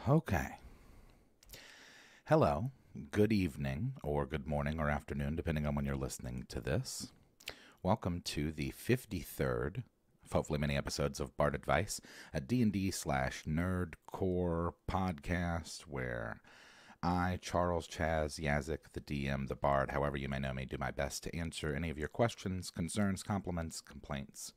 Okay. Hello, good evening, or good morning or afternoon, depending on when you're listening to this. Welcome to the 53rd, hopefully many episodes of Bardadvice, a D&D slash nerdcore podcast where I, Charles Chaz Yazik, the DM, the Bard, however you may know me, do my best to answer any of your questions, concerns, compliments, complaints,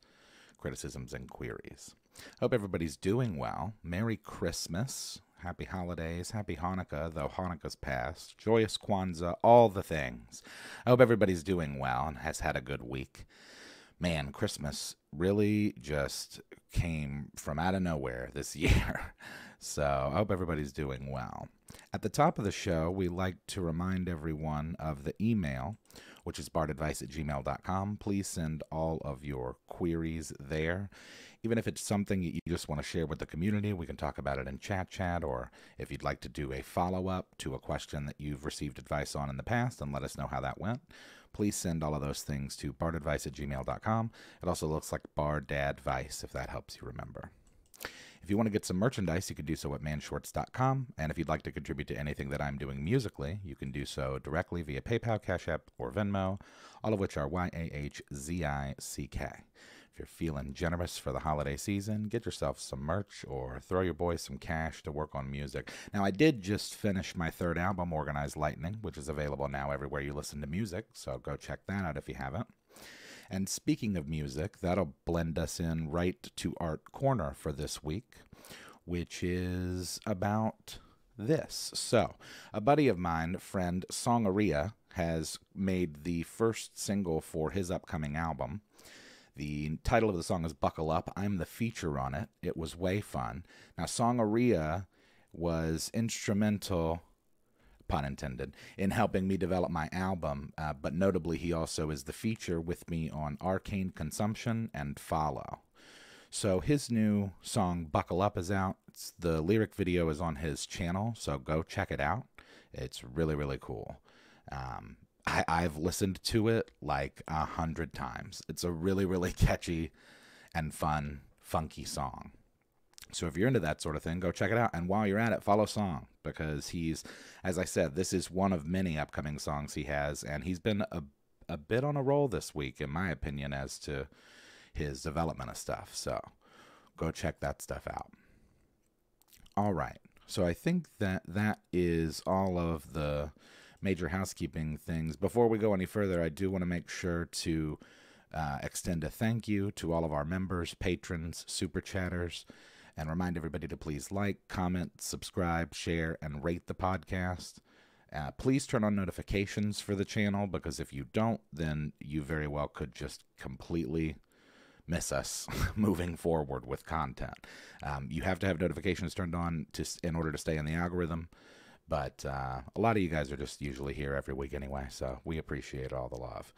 criticisms, and queries. Hope everybody's doing well. Merry Christmas. Happy holidays. Happy Hanukkah, though Hanukkah's past. Joyous Kwanzaa, all the things. I hope everybody's doing well and has had a good week. Man, Christmas really just came from out of nowhere this year. So I hope everybody's doing well. At the top of the show, we like to remind everyone of the email, which is bardadvice@gmail.com. Please send all of your queries there. Even if it's something you just want to share with the community, we can talk about it in chat, or if you'd like to do a follow-up to a question that you've received advice on in the past and let us know how that went, please send all of those things to bardadvice@gmail.com. It also looks like bardadvice, if that helps you remember. If you want to get some merchandise, you can do so at manshorts.com. And if you'd like to contribute to anything that I'm doing musically, you can do so directly via PayPal, Cash App, or Venmo, all of which are YAHZICK. If you're feeling generous for the holiday season, get yourself some merch or throw your boys some cash to work on music. Now, I did just finish my third album, Organized Lightning, which is available now everywhere you listen to music, so go check that out if you haven't. And speaking of music, that'll blend us in right to Art Corner for this week, which is about this. So, a buddy of mine, friend Songaria, has made the first single for his upcoming album. The title of the song is Buckle Up. I'm the feature on it. It was way fun. Now, Songaria was instrumental, pun intended, in helping me develop my album, but notably he also is the feature with me on Arcane Consumption and Follow. So his new song Buckle Up is out. The lyric video is on his channel, so go check it out. It's really, really cool. I've listened to it like 100 times. It's a really, really catchy and fun, funky song. So if you're into that sort of thing, go check it out. And while you're at it, follow Song, because he's, as I said, this is one of many upcoming songs he has, and he's been a bit on a roll this week, in my opinion, as to his development of stuff. So go check that stuff out. All right. So I think that is all of the major housekeeping things. Before we go any further, I do want to make sure to extend a thank you to all of our members, patrons, super chatters, and remind everybody to please like, comment, subscribe, share, and rate the podcast. Please turn on notifications for the channel, because if you don't, then you very well could just completely miss us moving forward with content. You have to have notifications turned on in order to stay in the algorithm, but a lot of you guys are just usually here every week anyway, so we appreciate all the love.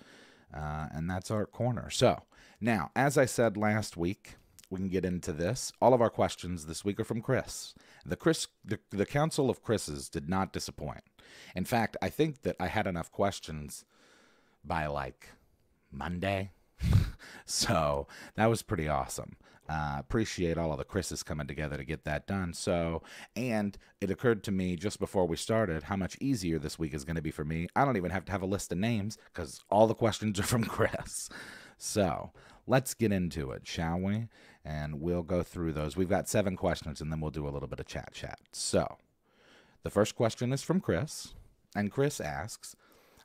And that's our corner. So now, as I said last week, we can get into this. All of our questions this week are from Chris. The Council of Chris's did not disappoint. In fact, I think that I had enough questions by like Monday. So that was pretty awesome. Appreciate all of the Chris's coming together to get that done. So, and it occurred to me just before we started how much easier this week is going to be for me. I don't even have to have a list of names, because all the questions are from Chris. So let's get into it, shall we? And we'll go through those. We've got 7 questions, and then we'll do a little bit of chat. So the first question is from Chris, and Chris asks,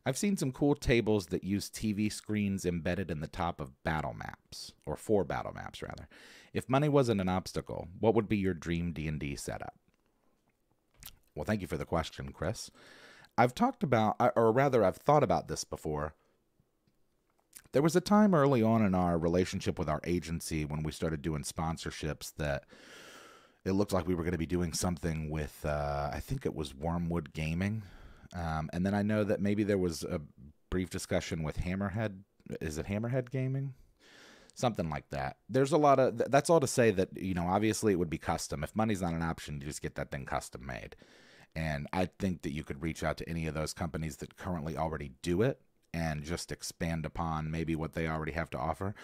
I've seen some cool tables that use TV screens embedded in the top of battle maps, or for battle maps, rather. If money wasn't an obstacle, what would be your dream D&D setup? Well, thank you for the question, Chris. I've talked about, or rather, I've thought about this before. There was a time early on in our relationship with our agency when we started doing sponsorships that it looked like we were going to be doing something with, I think it was Wormwood Gaming. And then I know that maybe there was a brief discussion with Hammerhead. Is it Hammerhead Gaming? Something like that. There's a lot of, that's all to say that, you know, obviously it would be custom. If money's not an option, you just get that thing custom made. And I think that you could reach out to any of those companies that currently already do it and just expand upon maybe what they already have to offer.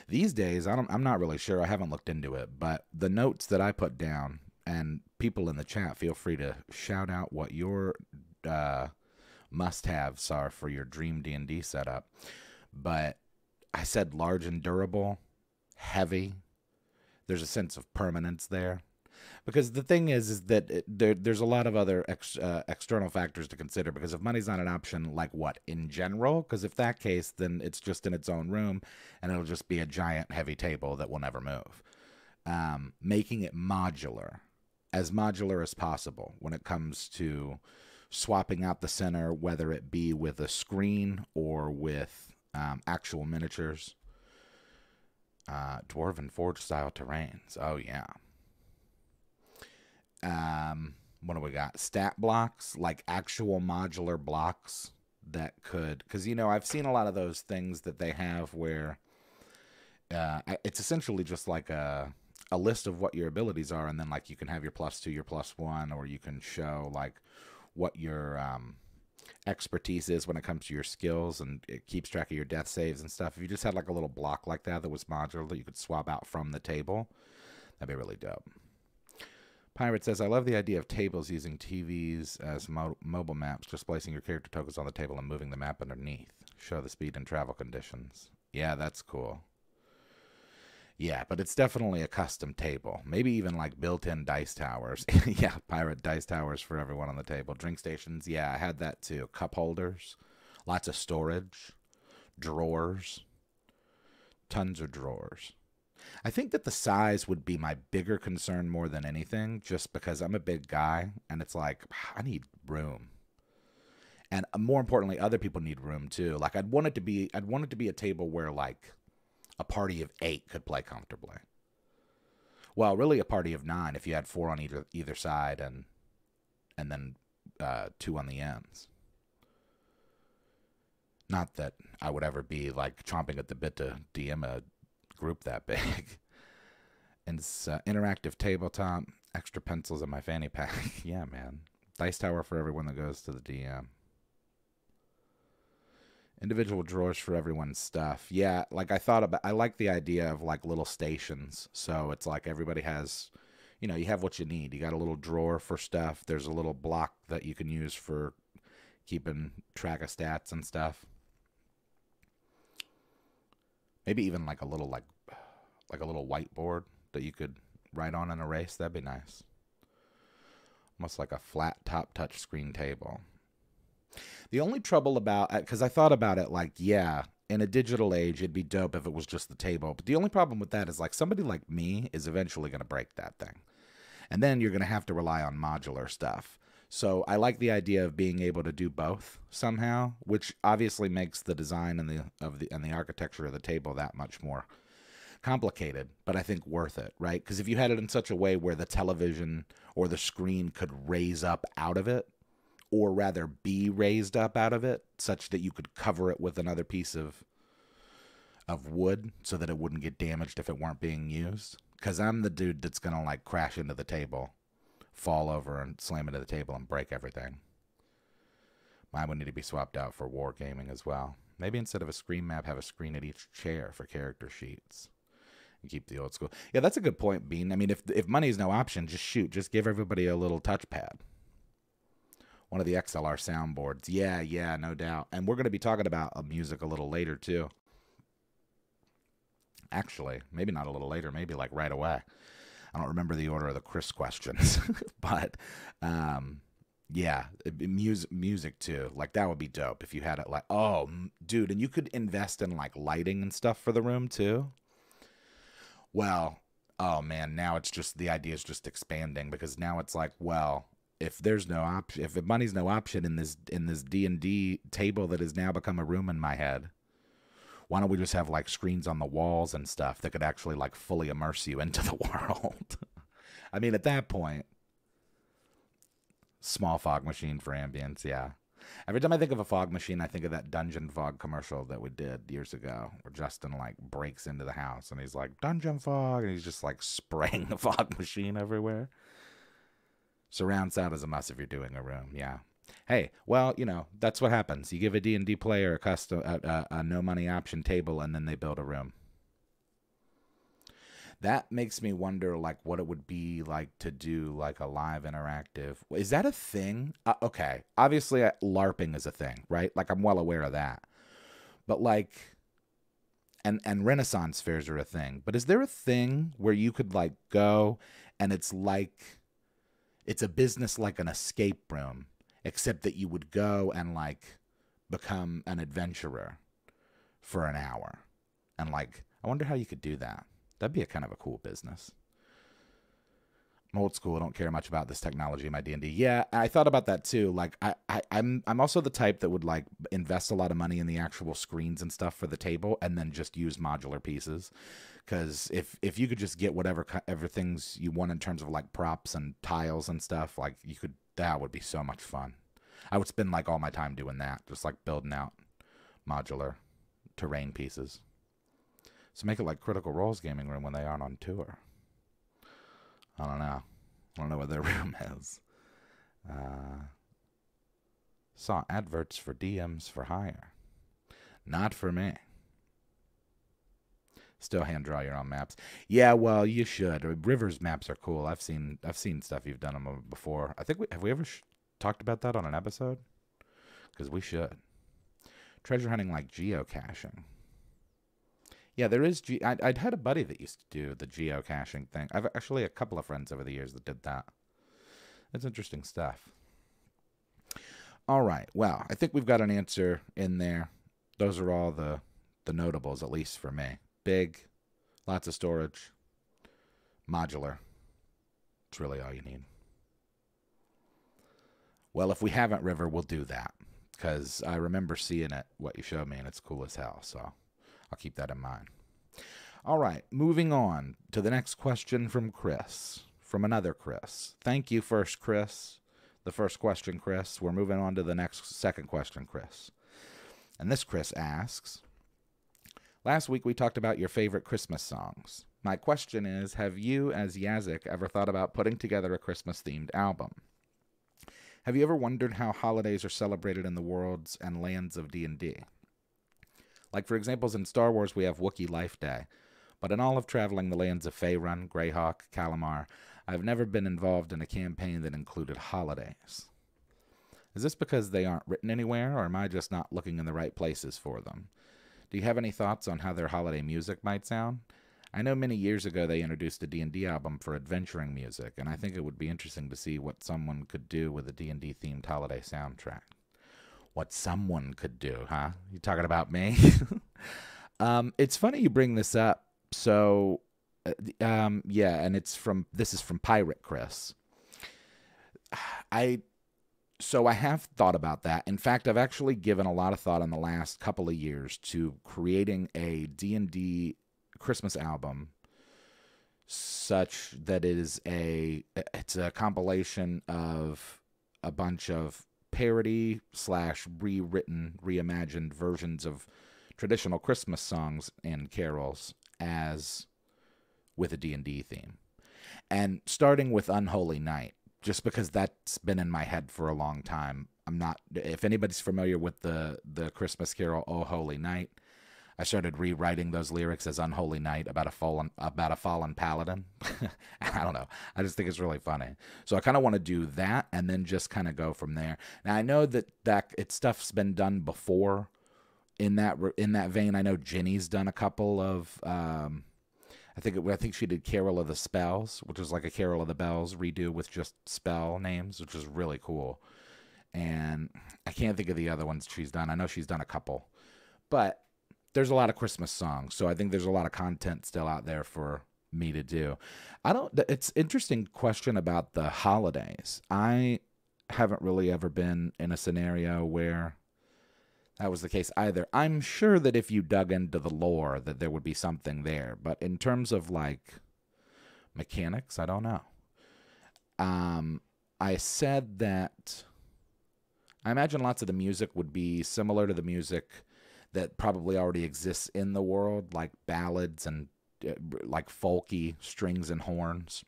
These days, I'm not really sure. I haven't looked into it, but the notes that I put down And people in the chat, feel free to shout out what your must-haves are for your dream D&D setup. But I said large and durable, heavy. There's a sense of permanence there. Because the thing is that there's a lot of other external factors to consider. Because if money's not an option, like what, in general? Because if that case, then it's just in its own room, and it'll just be a giant heavy table that will never move. Making it modular as possible when it comes to swapping out the center, whether it be with a screen or with actual miniatures. Dwarven Forge style terrains. Oh, yeah. What do we got? Stat blocks, like actual modular blocks that could, because, you know, I've seen a lot of those things that they have where it's essentially just like a list of what your abilities are, and then like you can have your +2, your +1, or you can show like what your expertise is when it comes to your skills, and it keeps track of your death saves and stuff. If you just had like a little block like that was modular that you could swap out from the table, that'd be really dope. Pirate says, I love the idea of tables using TVs as mobile maps, just placing your character tokens on the table and moving the map underneath. Show the speed and travel conditions. Yeah, that's cool. Yeah, but it's definitely a custom table. Maybe even like built-in dice towers. Yeah, pirate dice towers for everyone on the table. Drink stations. Yeah, I had that too. Cup holders. Lots of storage. Drawers. Tons of drawers. I think that the size would be my bigger concern more than anything, just because I'm a big guy, and it's like, I need room. And more importantly, other people need room too. Like I'd want it to be a table where like a party of 8 could play comfortably. Well, really a party of 9 if you had 4 on either side and then 2 on the ends. Not that I would ever be like chomping at the bit to DM a group that big. And it's interactive tabletop, extra pencils in my fanny pack. Yeah, man. Dice tower for everyone that goes to the DM. Individual drawers for everyone's stuff. Yeah, like I like the idea of like little stations. So it's like everybody has, you know, you have what you need. You got a little drawer for stuff. There's a little block that you can use for keeping track of stats and stuff. Maybe even like a little whiteboard that you could write on and erase. That'd be nice. Almost like a flat top touch screen table. The only trouble about, because I thought about it like, yeah, in a digital age, it'd be dope if it was just the table. But the only problem with that is like somebody like me is eventually going to break that thing. And then you're going to have to rely on modular stuff. So I like the idea of being able to do both somehow, which obviously makes the design and the architecture of the table that much more complicated, but I think worth it, right? Because if you had it in such a way where the television or the screen could raise up out of it, or rather be raised up out of it, such that you could cover it with another piece of wood so that it wouldn't get damaged if it weren't being used. Because I'm the dude that's going to like crash into the table, fall over and slam into the table and break everything. Mine would need to be swapped out for wargaming as well. Maybe instead of a screen map, have a screen at each chair for character sheets. And keep the old school. Yeah, that's a good point, Bean. I mean, if money is no option, just shoot. Just give everybody a little touchpad. One of the XLR soundboards. Yeah, no doubt. And we're going to be talking about music a little later, too. Actually, maybe not a little later. Maybe like right away. I don't remember the order of the Chris questions. But, yeah, music, too. Like, that would be dope if you had it like, oh, dude. And you could invest in, like, lighting and stuff for the room, too. Well, oh, man, now it's just, the idea is just expanding. Because now it's like, well, if there's no option, if money's no option in this D&D table that has now become a room in my head, why don't we just have like screens on the walls and stuff that could actually like fully immerse you into the world? I mean, at that point, small fog machine for ambience, yeah. Every time I think of a fog machine, I think of that Dungeon Fog commercial that we did years ago, where Justin like breaks into the house and he's like, Dungeon Fog, and he's just like spraying the fog machine everywhere. Surround sound is a must if you're doing a room, yeah. Hey, well, you know, that's what happens. You give a D&D player a custom, a no money option table, and then they build a room. That makes me wonder, like, what it would be like to do, like, a live interactive. Is that a thing? Okay. Obviously, LARPing is a thing, right? Like, I'm well aware of that. But, like, and Renaissance fairs are a thing. But is there a thing where you could, like, go and it's like, it's a business like an escape room, except that you would go and, like, become an adventurer for an hour? And, like, I wonder how you could do that. That'd be a kind of a cool business. I'm old school. I don't care much about this technology in my D&D. Yeah, I thought about that too. Like, I'm also the type that would, like, invest a lot of money in the actual screens and stuff for the table, and then just use modular pieces. Because if you could just get whatever things you want in terms of, like, props and tiles and stuff, like, you could, that would be so much fun. I would spend, like, all my time doing that, just, like, building out modular terrain pieces. So make it like Critical Role's gaming room when they aren't on tour. I don't know. I don't know what their room is. Saw adverts for DMs for hire. Not for me. Still hand draw your own maps. Yeah, well, you should. Rivers maps are cool. I've seen stuff you've done them before. I think have we ever talked about that on an episode? Because we should. Treasure hunting like geocaching. Yeah, there is. I'd had a buddy that used to do the geocaching thing. I've actually a couple of friends over the years that did that. That's interesting stuff. All right. Well, I think we've got an answer in there. Those are all the notables, at least for me. Big, lots of storage, modular. It's really all you need. Well, if we haven't, River, we'll do that. Because I remember seeing it, what you showed me, and it's cool as hell. So I'll keep that in mind. All right, moving on to the next question from Chris, from another Chris. Thank you first, Chris. The first question, Chris. We're moving on to the second question, Chris. And this Chris asks, last week we talked about your favorite Christmas songs. My question is, have you, as Yazik, ever thought about putting together a Christmas-themed album? Have you ever wondered how holidays are celebrated in the worlds and lands of D&D? Like, for examples, in Star Wars, we have Wookiee Life Day. But in all of traveling the lands of Faerun, Greyhawk, Calamar, I've never been involved in a campaign that included holidays. Is this because they aren't written anywhere, or am I just not looking in the right places for them? Do you have any thoughts on how their holiday music might sound? I know many years ago they introduced a D&D album for adventuring music, and I think it would be interesting to see what someone could do with a D&D-themed holiday soundtrack. What someone could do, huh? You talking about me? It's funny you bring this up. So, yeah, and this is from Pirate Chris. I have thought about that. In fact, I've actually given a lot of thought in the last couple of years to creating a D&D Christmas album such that it's a compilation of a bunch of parody / rewritten, reimagined versions of traditional Christmas songs and carols as with a D&D theme. And starting with Unholy Night, just because that's been in my head for a long time. If anybody's familiar with the Christmas carol Oh Holy Night, I started rewriting those lyrics as Unholy Night about a fallen paladin. I don't know. I just think it's really funny. So I kind of want to do that and then just kind of go from there. Now I know that stuff's been done before in that vein. I know Jenny's done a couple of I think she did Carol of the Spells, which was like a Carol of the Bells redo with just spell names, which was really cool. And I can't think of the other ones she's done. I know she's done a couple. But there's a lot of Christmas songs, so I think there's a lot of content still out there for me to do. It's an interesting question about the holidays. I haven't really ever been in a scenario where that was the case either. I'm sure that if you dug into the lore that there would be something there, but in terms of like mechanics, I don't know. I said that I imagine lots of the music would be similar to the music that probably already exists in the world, like ballads and like folky strings and horns.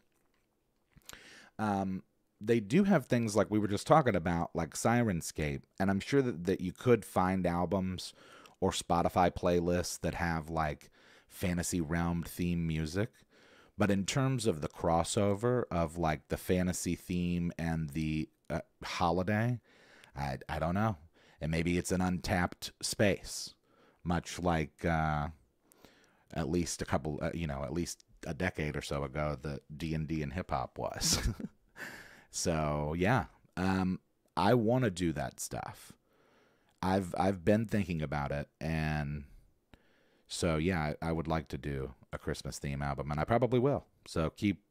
They do have things like we were just talking about, like Sirenscape, and I'm sure that you could find albums or Spotify playlists that have like fantasy realm theme music. But in terms of the crossover of like the fantasy theme and the holiday, I don't know. And maybe it's an untapped space, much like at least a couple, at least a decade or so ago, the D&D and hip hop was. So yeah, I want to do that stuff. I've been thinking about it, and so yeah, I would like to do a Christmas theme album, and I probably will. So keep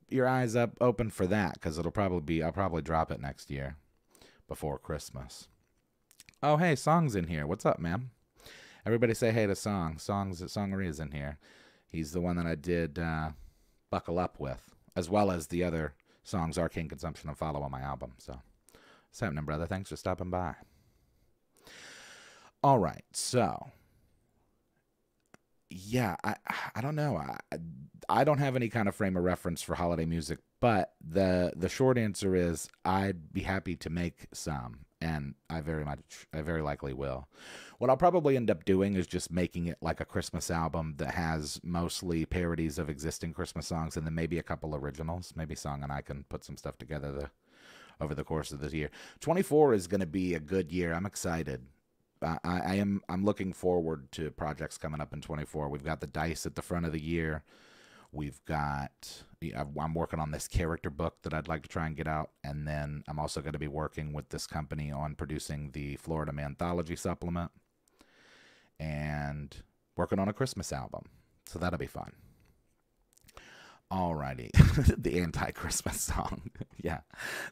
your eyes open for that, because I'll probably drop it next year before Christmas. Oh hey, Song's in here. What's up, man? Everybody say hey to Song. Songery is in here. He's the one that I did Buckle Up with, as well as the other songs Arcane Consumption and Follow on my album. So, what's happening, brother? Thanks for stopping by. All right, so yeah, I don't know. I don't have any kind of frame of reference for holiday music, but the short answer is I'd be happy to make some, and I very likely will. What I'll probably end up doing is just making it like a Christmas album that has mostly parodies of existing Christmas songs, and then maybe a couple originals. Maybe Song and I can put some stuff together over the course of this year. 24 is going to be a good year. I'm excited. I'm looking forward to projects coming up in 24. We've got the dice at the front of the year. I'm working on this character book that I'd like to try and get out, and then I'm also going to be working with this company on producing the Florida Manthology supplement, and working on a Christmas album. So that'll be fun. Alrighty, the anti-Christmas song. Yeah,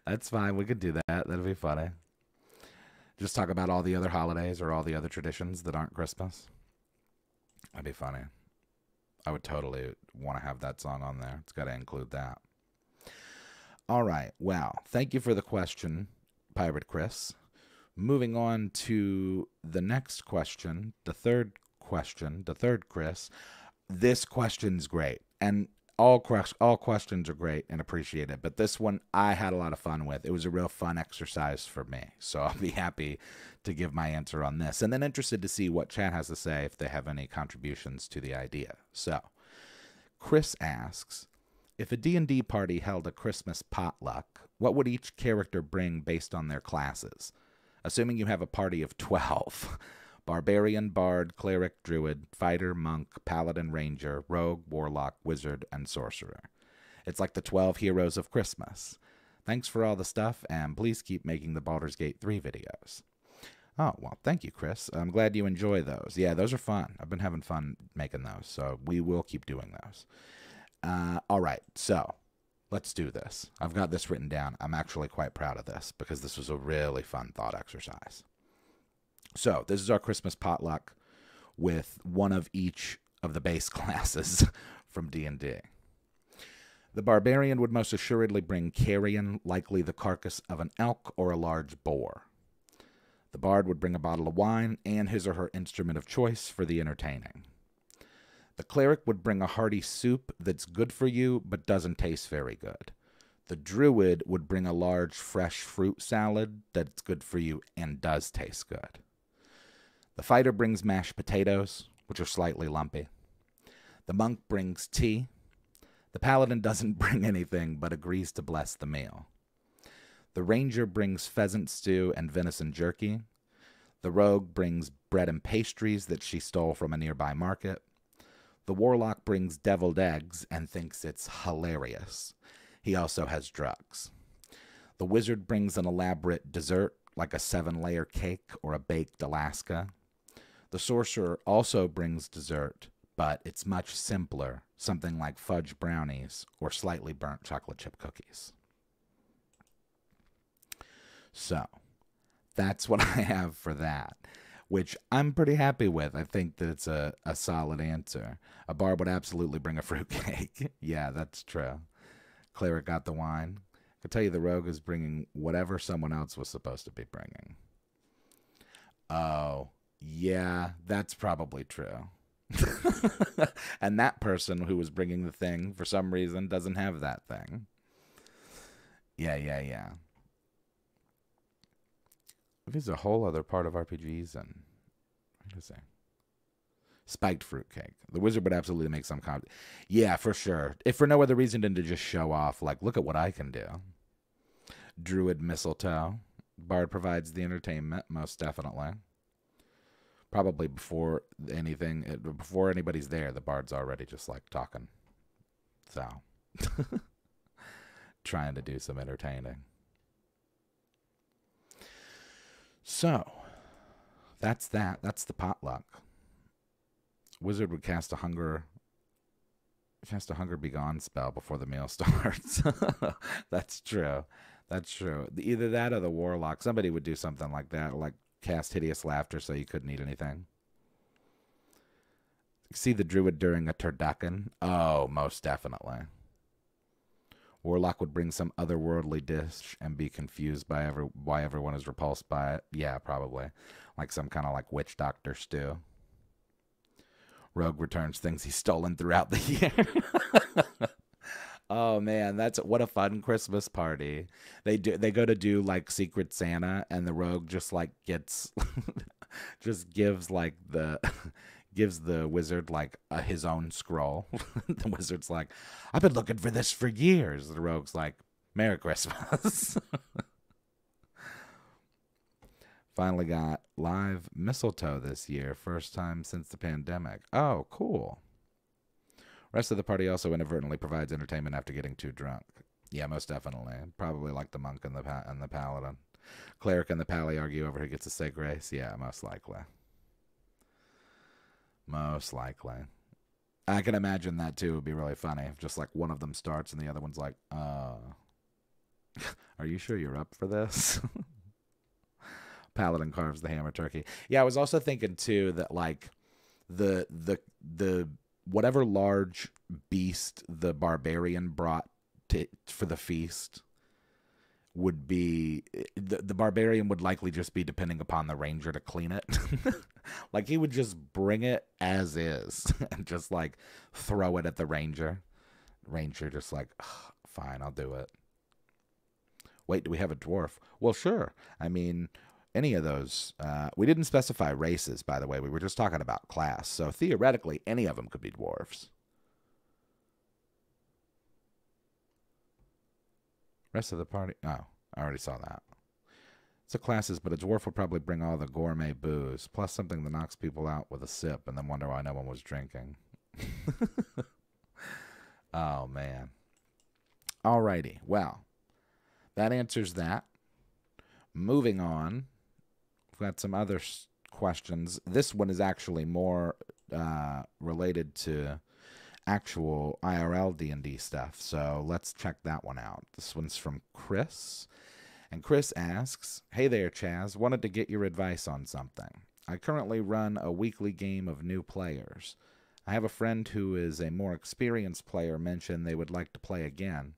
that's fine. We could do that. That'll be funny. Just talk about all the other holidays or all the other traditions that aren't Christmas. That'd be funny. I would totally want to have that song on there. It's got to include that. All right. Well, thank you for the question, Pirate Chris. Moving on to the next question, the third Chris. This question's great. And all questions are great and appreciated, but this one I had a lot of fun with. It was a real fun exercise for me, so I'll be happy to give my answer on this, and then interested to see what chat has to say if they have any contributions to the idea. So, Chris asks, if a D&D party held a Christmas potluck, what would each character bring based on their classes? Assuming you have a party of 12. Barbarian, Bard, Cleric, Druid, Fighter, Monk, Paladin, Ranger, Rogue, Warlock, Wizard, and Sorcerer. It's like the 12 heroes of Christmas. Thanks for all the stuff, and please keep making the Baldur's Gate 3 videos. Oh, well, thank you, Chris. I'm glad you enjoy those. Yeah, those are fun. I've been having fun making those, so we will keep doing those. All right, so let's do this. I've got this written down. I'm actually quite proud of this because this was a really fun thought exercise. So, this is our Christmas potluck with one of each of the base classes from D&D. The Barbarian would most assuredly bring carrion, likely the carcass of an elk or a large boar. The Bard would bring a bottle of wine and his or her instrument of choice for the entertaining. The Cleric would bring a hearty soup that's good for you but doesn't taste very good. The Druid would bring a large fresh fruit salad that's good for you and does taste good. The Fighter brings mashed potatoes, which are slightly lumpy. The Monk brings tea. The Paladin doesn't bring anything, but agrees to bless the meal. The Ranger brings pheasant stew and venison jerky. The Rogue brings bread and pastries that she stole from a nearby market. The Warlock brings deviled eggs and thinks it's hilarious. He also has drugs. The Wizard brings an elaborate dessert, like a 7-layer cake or a baked Alaska. The Sorcerer also brings dessert, but it's much simpler, something like fudge brownies or slightly burnt chocolate chip cookies. So, that's what I have for that, which I'm pretty happy with. I think that it's a solid answer. A Bard would absolutely bring a fruitcake. Yeah, that's true. Cleric got the wine. I can tell you the Rogue is bringing whatever someone else was supposed to be bringing. Oh, yeah, that's probably true. And that person who was bringing the thing, for some reason, doesn't have that thing. Yeah. There's a whole other part of RPGs, and what is it? Spiked fruitcake. The wizard would absolutely make some Yeah, for sure. If for no other reason than to just show off, like, look at what I can do. Druid mistletoe. Bard provides the entertainment, most definitely. Probably before anybody's there, the bard's already just like talking. So, trying to do some entertaining. So, that's that. That's the potluck. Wizard would cast a hunger be gone spell before the meal starts. That's true. That's true. Either that or the warlock. Somebody would do something like that, like cast hideous laughter so you couldn't eat anything. See the druid during a turducken? Oh, most definitely. Warlock would bring some otherworldly dish and be confused by why everyone is repulsed by it. Yeah, probably. Like some kind of like witch doctor stew. Rogue returns things he's stolen throughout the year. Oh man, what a fun Christmas party. They go to do like Secret Santa, and the rogue just like gets just gives the wizard like his own scroll. The wizard's like, I've been looking for this for years. The rogue's like, Merry Christmas. Finally got live mistletoe this year. First time since the pandemic. Oh, cool. Rest of the party also inadvertently provides entertainment after getting too drunk. Yeah, most definitely. Probably like the monk and the paladin. Cleric and the pally argue over who gets a say grace. Yeah, most likely. Most likely. I can imagine that too. It would be really funny if just like one of them starts and the other one's like, are you sure you're up for this? Paladin carves the hammer turkey. Yeah, I was also thinking too that like the whatever large beast the barbarian brought for the feast would be the barbarian would likely just be depending upon the ranger to clean it. Like he would just bring it as is and just like throw it at the ranger. Ranger just like, fine, I'll do it. Wait, do we have a dwarf? Well, sure. I mean, any of those. We didn't specify races, by the way. We were just talking about class. So theoretically, any of them could be dwarves. Rest of the party. Oh, I already saw that. So classes, but a dwarf would probably bring all the gourmet booze, plus something that knocks people out with a sip, and then wonder why no one was drinking. Oh, man. Alrighty. Well, that answers that. Moving on. We've got some other questions. This one is actually more related to actual IRL D&D stuff, so let's check that one out. This one's from Chris, and Chris asks, hey there, Chaz, wanted to get your advice on something. I currently run a weekly game of new players. I have a friend who is a more experienced player mention they would like to play again.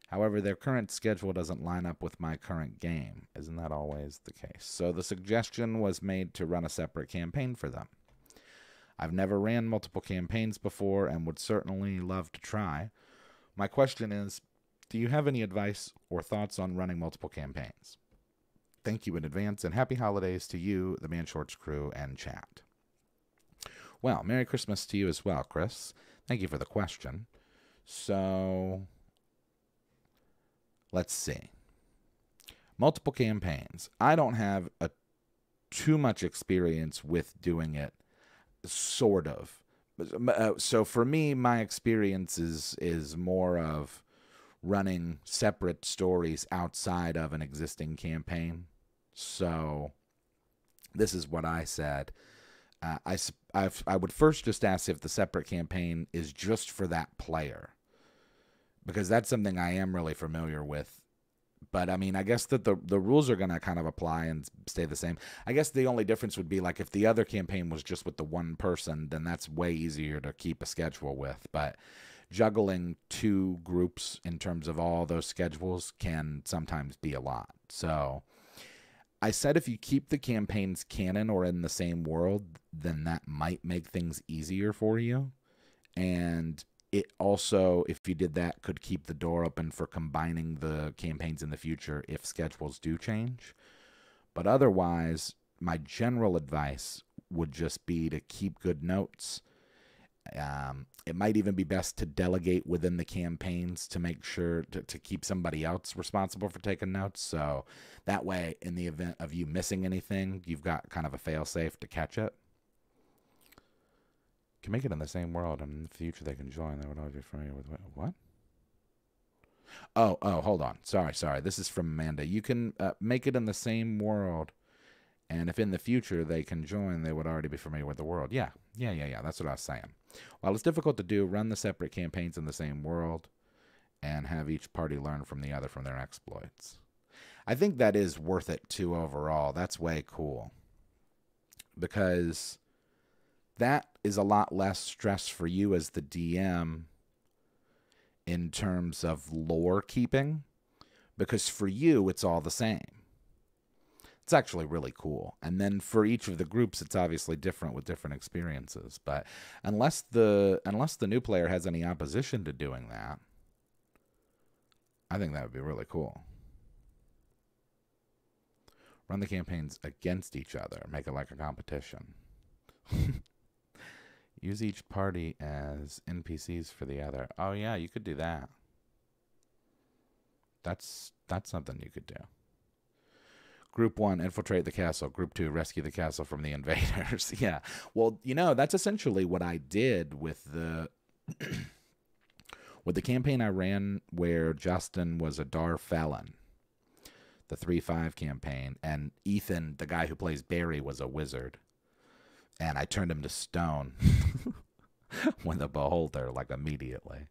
However, their current schedule doesn't line up with my current game. Isn't that always the case? So the suggestion was made to run a separate campaign for them. I've never ran multiple campaigns before and would certainly love to try. My question is, do you have any advice or thoughts on running multiple campaigns? Thank you in advance, and happy holidays to you, the Man Shorts crew, and chat. Well, Merry Christmas to you as well, Chris. Thank you for the question. So, let's see. Multiple campaigns. I don't have too much experience with doing it. Sort of. So for me, my experience is more of running separate stories outside of an existing campaign. So this is what I said. I would first just ask if the separate campaign is just for that player, because that's something I am really familiar with. But, I mean, I guess that the rules are going to kind of apply and stay the same. I guess the only difference would be, like, if the other campaign was just with the one person, then that's way easier to keep a schedule with. But juggling two groups in terms of all those schedules can sometimes be a lot. So I said if you keep the campaigns canon or in the same world, then that might make things easier for you. And it also, if you did that, could keep the door open for combining the campaigns in the future if schedules do change. But otherwise, my general advice would just be to keep good notes. It might even be best to delegate within the campaigns to make sure to keep somebody else responsible for taking notes. So that way, in the event of you missing anything, you've got kind of a fail-safe to catch it. Can make it in the same world, and in the future they can join. They would always be familiar with what? Oh, hold on. Sorry. This is from Amanda. You can make it in the same world, and if in the future they can join, they would already be familiar with the world. Yeah. That's what I was saying. While it's difficult to do, run the separate campaigns in the same world and have each party learn from the other from their exploits. I think that is worth it, too, overall. That's way cool. Because that is a lot less stress for you as the DM in terms of lore keeping. Because for you, it's all the same. It's actually really cool. And then for each of the groups, it's obviously different with different experiences. But unless the new player has any opposition to doing that, I think that would be really cool. Run the campaigns against each other. Make it like a competition. Use each party as NPCs for the other. Oh, yeah, you could do that. That's something you could do. Group 1, infiltrate the castle. Group 2, rescue the castle from the invaders. Yeah. Well, that's essentially what I did with the with the campaign I ran where Justin was a Dar felon. The 3-5 campaign. And Ethan, the guy who plays Barry, was a wizard. And I turned him to stone when the beholder, like, immediately.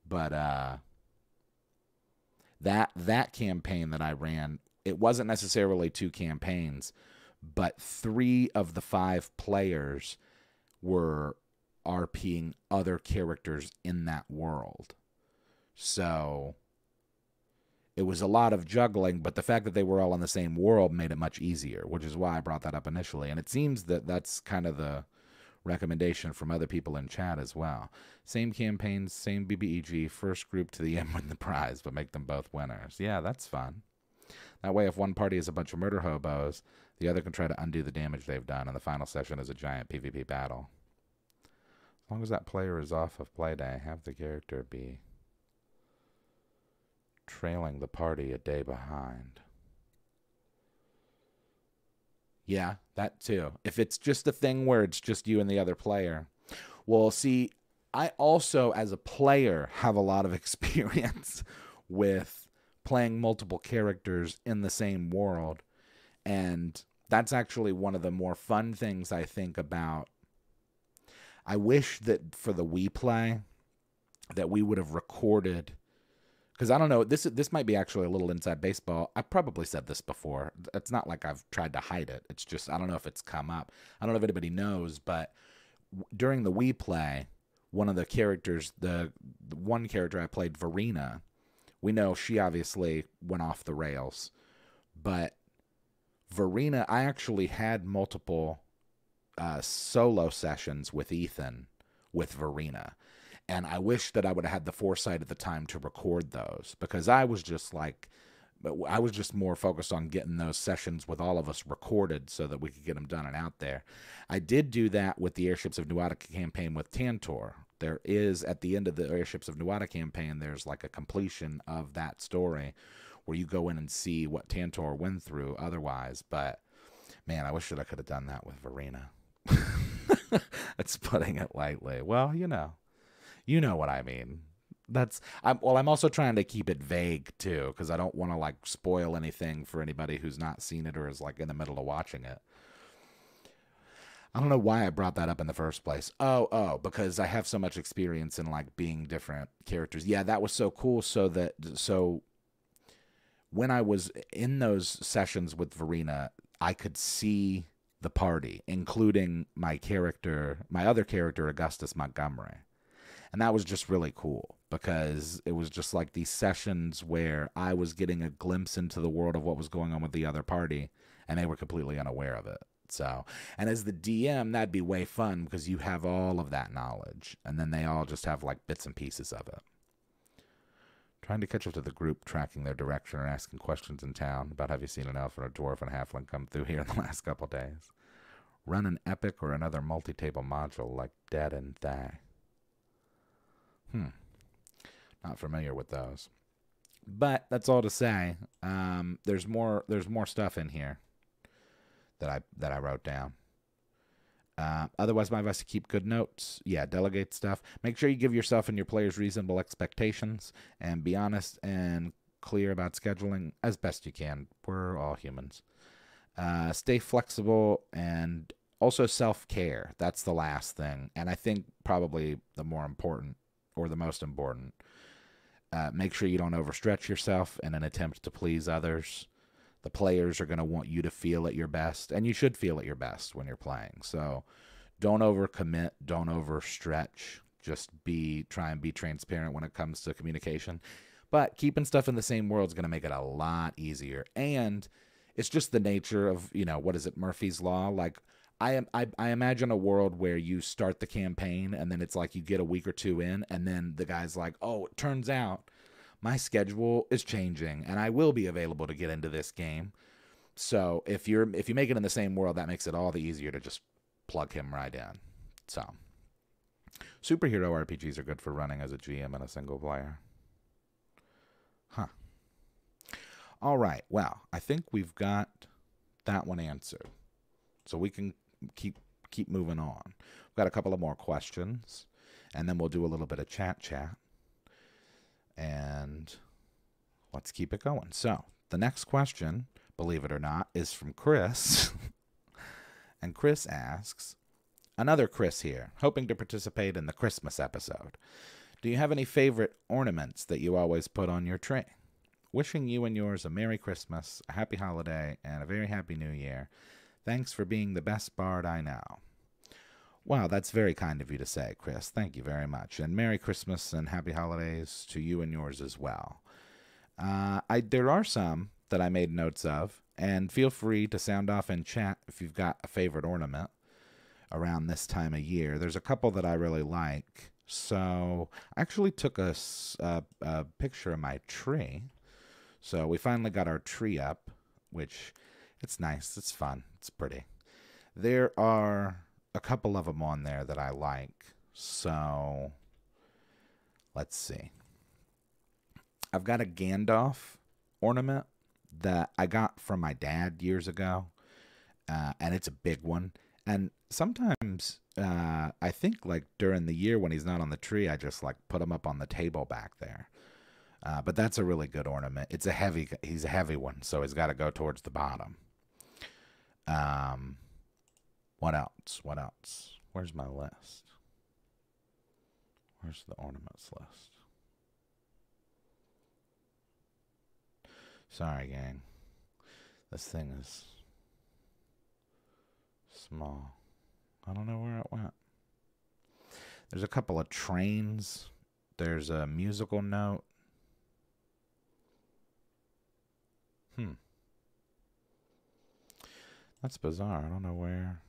But that campaign that I ran, it wasn't necessarily 2 campaigns, but 3 of the 5 players were RPing other characters in that world. So it was a lot of juggling, but the fact that they were all in the same world made it much easier, which is why I brought that up initially. And it seems that that's kind of the recommendation from other people in chat as well. Same campaigns, same BBEG, first group to the end win the prize, but make them both winners. Yeah, that's fun. That way, if one party is a bunch of murder hobos, the other can try to undo the damage they've done, and the final session is a giant PvP battle. As long as that player is off of playday, have the character be trailing the party a day behind. Yeah, that too. If it's just a thing where it's just you and the other player. Well, see, I also, as a player, have a lot of experience with playing multiple characters in the same world. And that's actually one of the more fun things I think about. I wish that for the We Play that we would have recorded, because I don't know, this might be actually a little inside baseball. I probably said this before. It's not like I've tried to hide it. It's just, I don't know if it's come up. I don't know if anybody knows, but during the We Play, one of the characters, the one character I played, Verena, we know she obviously went off the rails, but Verena, I actually had multiple solo sessions with Ethan with Verena. And I wish that I would have had the foresight at the time to record those, because I was just more focused on getting those sessions with all of us recorded so that we could get them done and out there. I did do that with the Airships of Nuada campaign with Tantor. There is, at the end of the Airships of Nuada campaign, there's like a completion of that story where you go in and see what Tantor went through otherwise. But, man, I wish that I could have done that with Verena. That's putting it lightly. Well, you know what I mean. I'm also trying to keep it vague too, because I don't want to like spoil anything for anybody who's not seen it or is like in the middle of watching it. I don't know why I brought that up in the first place. Oh, because I have so much experience in like being different characters. Yeah, that was so cool. So when I was in those sessions with Verena, I could see the party, including my other character, Augustus Montgomery. And that was just really cool, because it was just like these sessions where I was getting a glimpse into the world of what was going on with the other party, and they were completely unaware of it. So, and as the DM, that'd be way fun, because you have all of that knowledge, and then they all just have like bits and pieces of it. Trying to catch up to the group, tracking their direction, or asking questions in town about have you seen an elf or a dwarf and a halfling come through here in the last couple days. Run an epic or another multi-table module like Dead and Thae. Not familiar with those. But that's all to say. There's more stuff in here that I wrote down. Otherwise, my advice: to keep good notes. Yeah, delegate stuff. Make sure you give yourself and your players reasonable expectations, and be honest and clear about scheduling as best you can. We're all humans. Stay flexible, and also self-care. That's the last thing, and I think probably the more important, or the most important. Make sure you don't overstretch yourself in an attempt to please others. The players are going to want you to feel at your best, and you should feel at your best when you're playing. So don't overcommit, don't overstretch. Just try and be transparent when it comes to communication. But keeping stuff in the same world is going to make it a lot easier. And it's just the nature of, what is it, Murphy's Law? Like, I imagine a world where you start the campaign and then it's like you get a week or two in and then the guy's like, oh, it turns out my schedule is changing and I will be available to get into this game. So if you make it in the same world, that makes it all the easier to just plug him right in. So superhero RPGs are good for running as a GM and a single player. All right. Well, I think we've got that one answered. So we can keep moving on. We've got a couple of more questions, and then we'll do a little bit of chat. And let's keep it going. So the next question, believe it or not, is from Chris. And Chris asks, another Chris here, hoping to participate in the Christmas episode. Do you have any favorite ornaments that you always put on your tree? Wishing you and yours a Merry Christmas, a Happy Holiday, and a very Happy New Year. Thanks for being the best bard I know. Wow, that's very kind of you to say, Chris. Thank you very much. And Merry Christmas and Happy Holidays to you and yours as well. There are some that I made notes of, and feel free to sound off in chat if you've got a favorite ornament around this time of year. There's a couple that I really like. So I actually took a picture of my tree. So we finally got our tree up, which it's nice. It's fun. It's pretty. There are a couple of them on there that I like. So let's see. I've got a Gandalf ornament that I got from my dad years ago. And it's a big one. And sometimes I think like during the year when he's not on the tree, I just like put him up on the table back there. But that's a really good ornament. He's a heavy one, so he's got to go towards the bottom. What else? Where's my list? Where's the ornaments list? Sorry, gang. This thing is small. I don't know where it went. There's a couple of trains. There's a musical note. That's bizarre. I don't know where.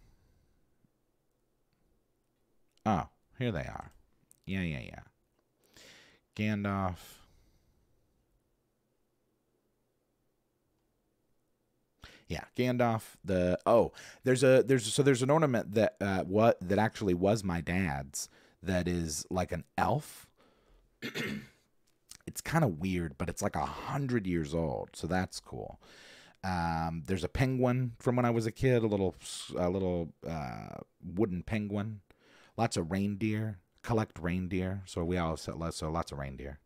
Oh, here they are. Yeah. Gandalf. Yeah, Gandalf. There's an ornament that actually was my dad's. That is like an elf. It's kind of weird, but it's like 100 years old, so that's cool. There's a penguin from when I was a kid, a little wooden penguin. Lots of reindeer. Collect reindeer, so lots of reindeer.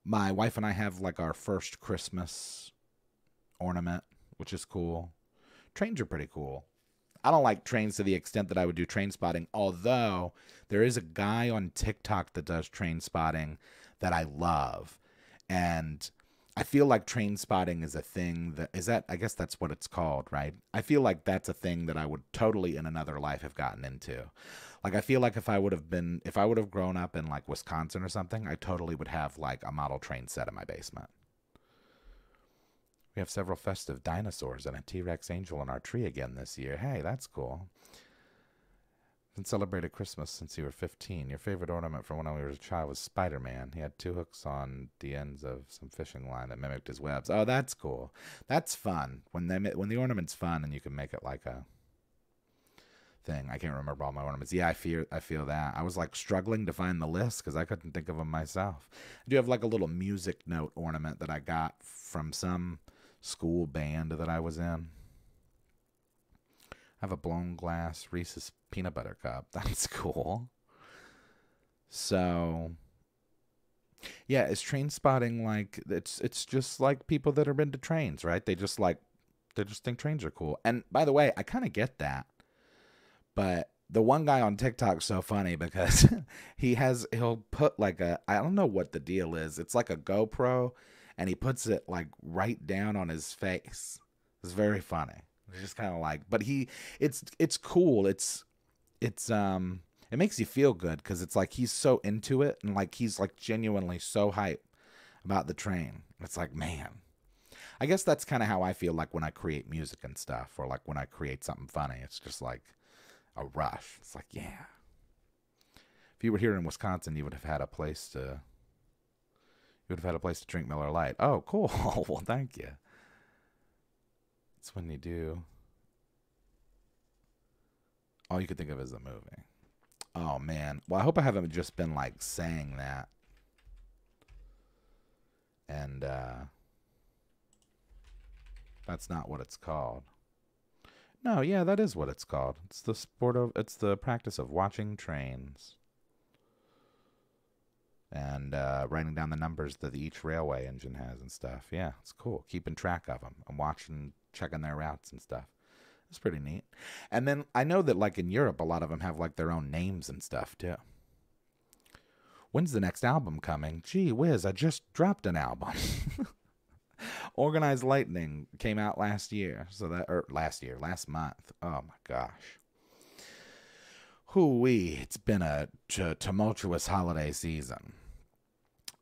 My wife and I have like our first Christmas ornament, which is cool. Trains are pretty cool. I don't like trains to the extent that I would do train spotting, although there is a guy on TikTok that does train spotting that I love. And I feel like train spotting is a thing I guess that's what it's called, right? I feel like that's a thing that I would totally in another life have gotten into. Like, I feel like if I would have grown up in like Wisconsin or something, I totally would have like a model train set in my basement. We have several festive dinosaurs and a T-Rex angel in our tree again this year. Hey, that's cool. Been celebrated Christmas since you were 15. Your favorite ornament from when I was a child was Spider-Man. He had 2 hooks on the ends of some fishing line that mimicked his webs. Oh, that's cool. That's fun. When the ornament's fun and you can make it like a thing. I can't remember all my ornaments. Yeah, I feel that. I was like struggling to find the list because I couldn't think of them myself. I do have like a little music note ornament that I got from some school band that I was in. I have a blown glass Reese's peanut butter cup. That's cool. So yeah, is train spotting like it's just like people that are into trains, right? They just think trains are cool. And by the way, I kind of get that. But the one guy on TikTok's so funny because he'll put like I don't know what the deal is. It's like a GoPro and he puts it like right down on his face. It's very funny. It's just kind of like, but it's cool. It makes you feel good because it's like he's so into it and like he's like genuinely so hype about the train. It's like, man, I guess that's kind of how I feel like when I create music and stuff, or like when I create something funny. It's just like a rush. It's like, yeah. If you were here in Wisconsin, you would have had a place to drink Miller Lite. Oh, cool. Well, thank you. It's when you do. All you could think of is the movie. Oh, man. Well, I hope I haven't just been, like, saying that. And, that's not what it's called. No, yeah, that is what it's called. It's the practice of watching trains. And, writing down the numbers that each railway engine has and stuff. Yeah, it's cool. Keeping track of them and checking their routes and stuff. It's pretty neat. And then I know that like in Europe, a lot of them have like their own names and stuff too. When's the next album coming? Gee whiz, I just dropped an album. Organized Lightning came out last month. Oh my gosh. Hoo-wee, it's been a tumultuous holiday season.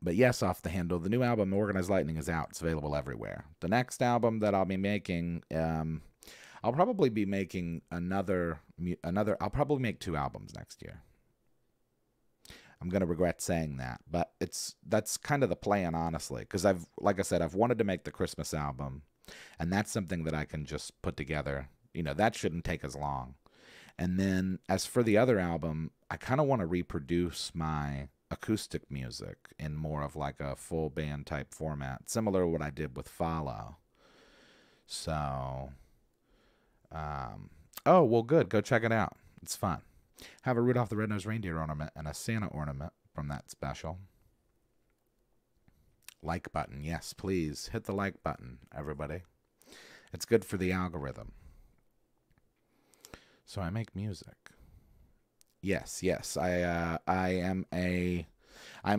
But yes, off the handle, the new album, Organized Lightning, is out. It's available everywhere. The next album that I'll be making, I'll probably be making another. I'll probably make 2 albums next year. I'm gonna regret saying that, but that's kind of the plan, honestly, because like I said, I've wanted to make the Christmas album, and that's something that I can just put together. That shouldn't take as long. And then as for the other album, I kind of want to reproduce my acoustic music in more of like a full band type format, similar to what I did with Follow. So. Oh, well, good. Go check it out. It's fun. Have a Rudolph the Red-Nosed Reindeer ornament and a Santa ornament from that special. Like button. Yes, please. Hit the like button, everybody. It's good for the algorithm. So I make music. Yes. I'm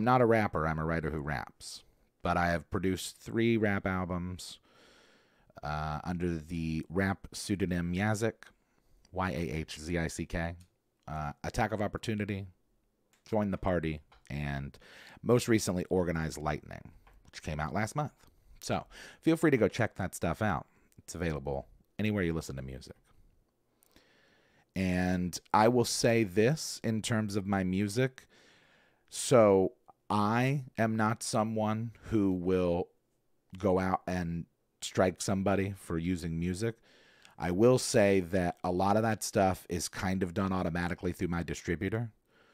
not a rapper. I'm a writer who raps. But I have produced 3 rap albums under the rap pseudonym Yazik, Yahzick, Attack of Opportunity, Join the Party, and most recently Organized Lightning, which came out last month. So feel free to go check that stuff out. It's available anywhere you listen to music. And I will say this in terms of my music. So I am not someone who will go out and strike somebody for using music. I will say that a lot of that stuff is kind of done automatically through my distributor.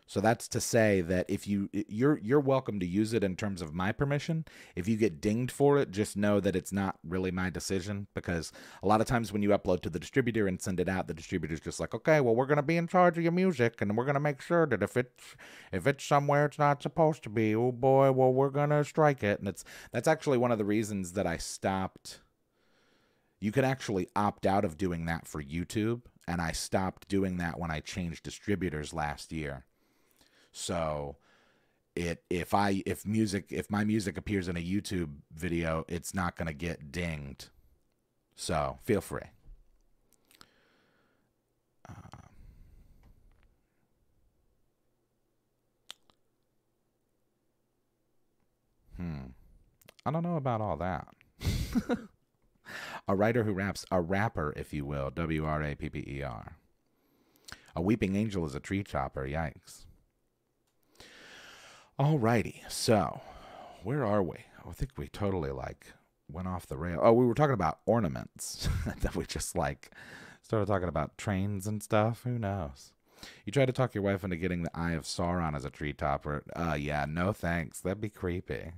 So that's to say that if you're welcome to use it in terms of my permission. If you get dinged for it, just know that it's not really my decision, because a lot of times when you upload to the distributor and send it out, the distributor's just like, okay, well, we're going to be in charge of your music, and we're going to make sure that if it's somewhere it's not supposed to be, oh boy, well, we're going to strike it. And that's actually one of the reasons that I stopped. You can actually opt out of doing that for YouTube, and I stopped doing that when I changed distributors last year. So if my music appears in a YouTube video, it's not going to get dinged. So feel free. I don't know about all that. A writer who raps, a rapper, if you will, WRAPPER. A weeping angel is a tree chopper, yikes. Alrighty, so where are we? I think we totally went off the rail. Oh, we were talking about ornaments that we just Started talking about trains and stuff. Who knows? You tried to talk your wife into getting the Eye of Sauron as a tree topper. Yeah, no thanks. That'd be creepy.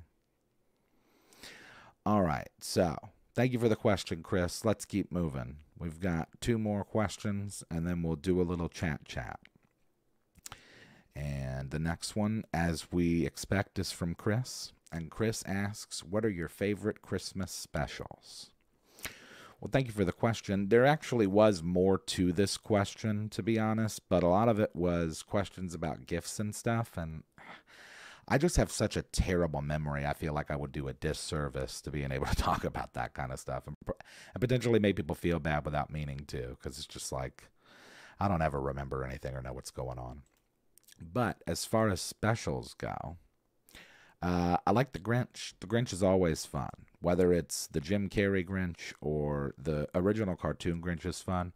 All right, so thank you for the question, Chris. Let's keep moving. We've got 2 more questions, and then we'll do a little chat. And the next one, as we expect, is from Chris. And Chris asks, what are your favorite Christmas specials? Well, thank you for the question. There actually was more to this question, to be honest, but a lot of it was questions about gifts and stuff, and I just have such a terrible memory. I feel like I would do a disservice to being able to talk about that kind of stuff and potentially make people feel bad without meaning to, because it's just like I don't ever remember anything or know what's going on. But as far as specials go, I like the Grinch. The Grinch is always fun. Whether it's the Jim Carrey Grinch or the original cartoon Grinch is fun.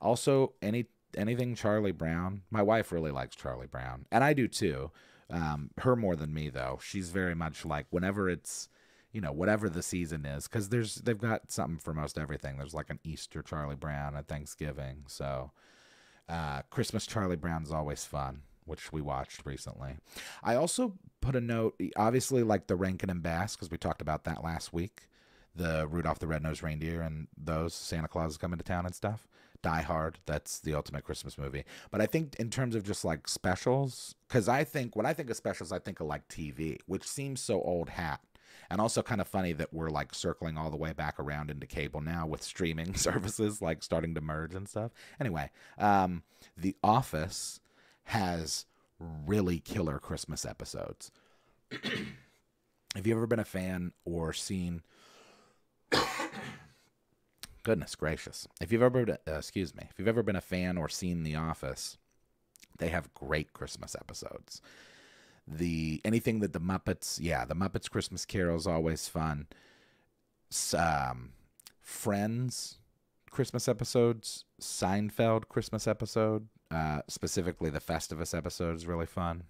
Also, anything Charlie Brown. My wife really likes Charlie Brown, and I do too. Her more than me, though. She's very much like whenever it's, whatever the season is, because they've got something for most everything. There's like an Easter Charlie Brown, a Thanksgiving. So Christmas Charlie Brown is always fun, which we watched recently. I also put a note, obviously, like the Rankin and Bass, because we talked about that last week. The Rudolph the Red-Nosed Reindeer and those Santa Claus is coming to town and stuff. Die Hard, that's the ultimate Christmas movie. But I think in terms of just like specials, because when I think of specials, I think of like TV, which seems so old hat. And also kind of funny that we're like circling all the way back around into cable now with streaming services like starting to merge and stuff. Anyway, The Office has really killer Christmas episodes. Have you ever been a fan or seen... Goodness gracious. If you've ever been a fan or seen The Office, they have great Christmas episodes. Anything that the Muppets Christmas Carol is always fun. Friends Christmas episodes, Seinfeld Christmas episode, specifically the Festivus episode is really fun.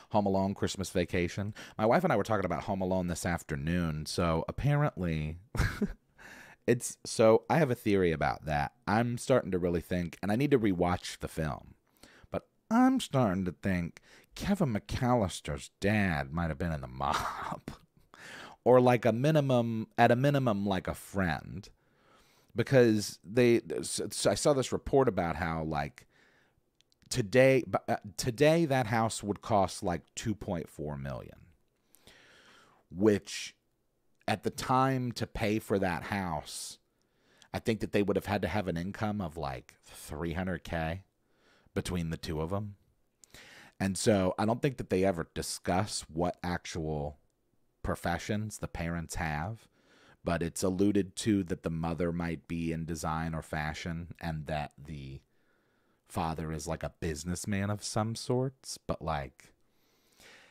Home Alone Christmas Vacation. My wife and I were talking about Home Alone this afternoon, so apparently I have a theory about that. I'm starting to really think, and I need to rewatch the film, but I'm starting to think Kevin McAllister's dad might have been in the mob. Or like at a minimum, like a friend. Because I saw this report about how like today that house would cost like $2.4 million, which at the time to pay for that house, I think that they would have had to have an income of like $300K between the two of them. And so I don't think that they ever discuss what actual professions the parents have. But it's alluded to that the mother might be in design or fashion and that the father is like a businessman of some sorts. But like,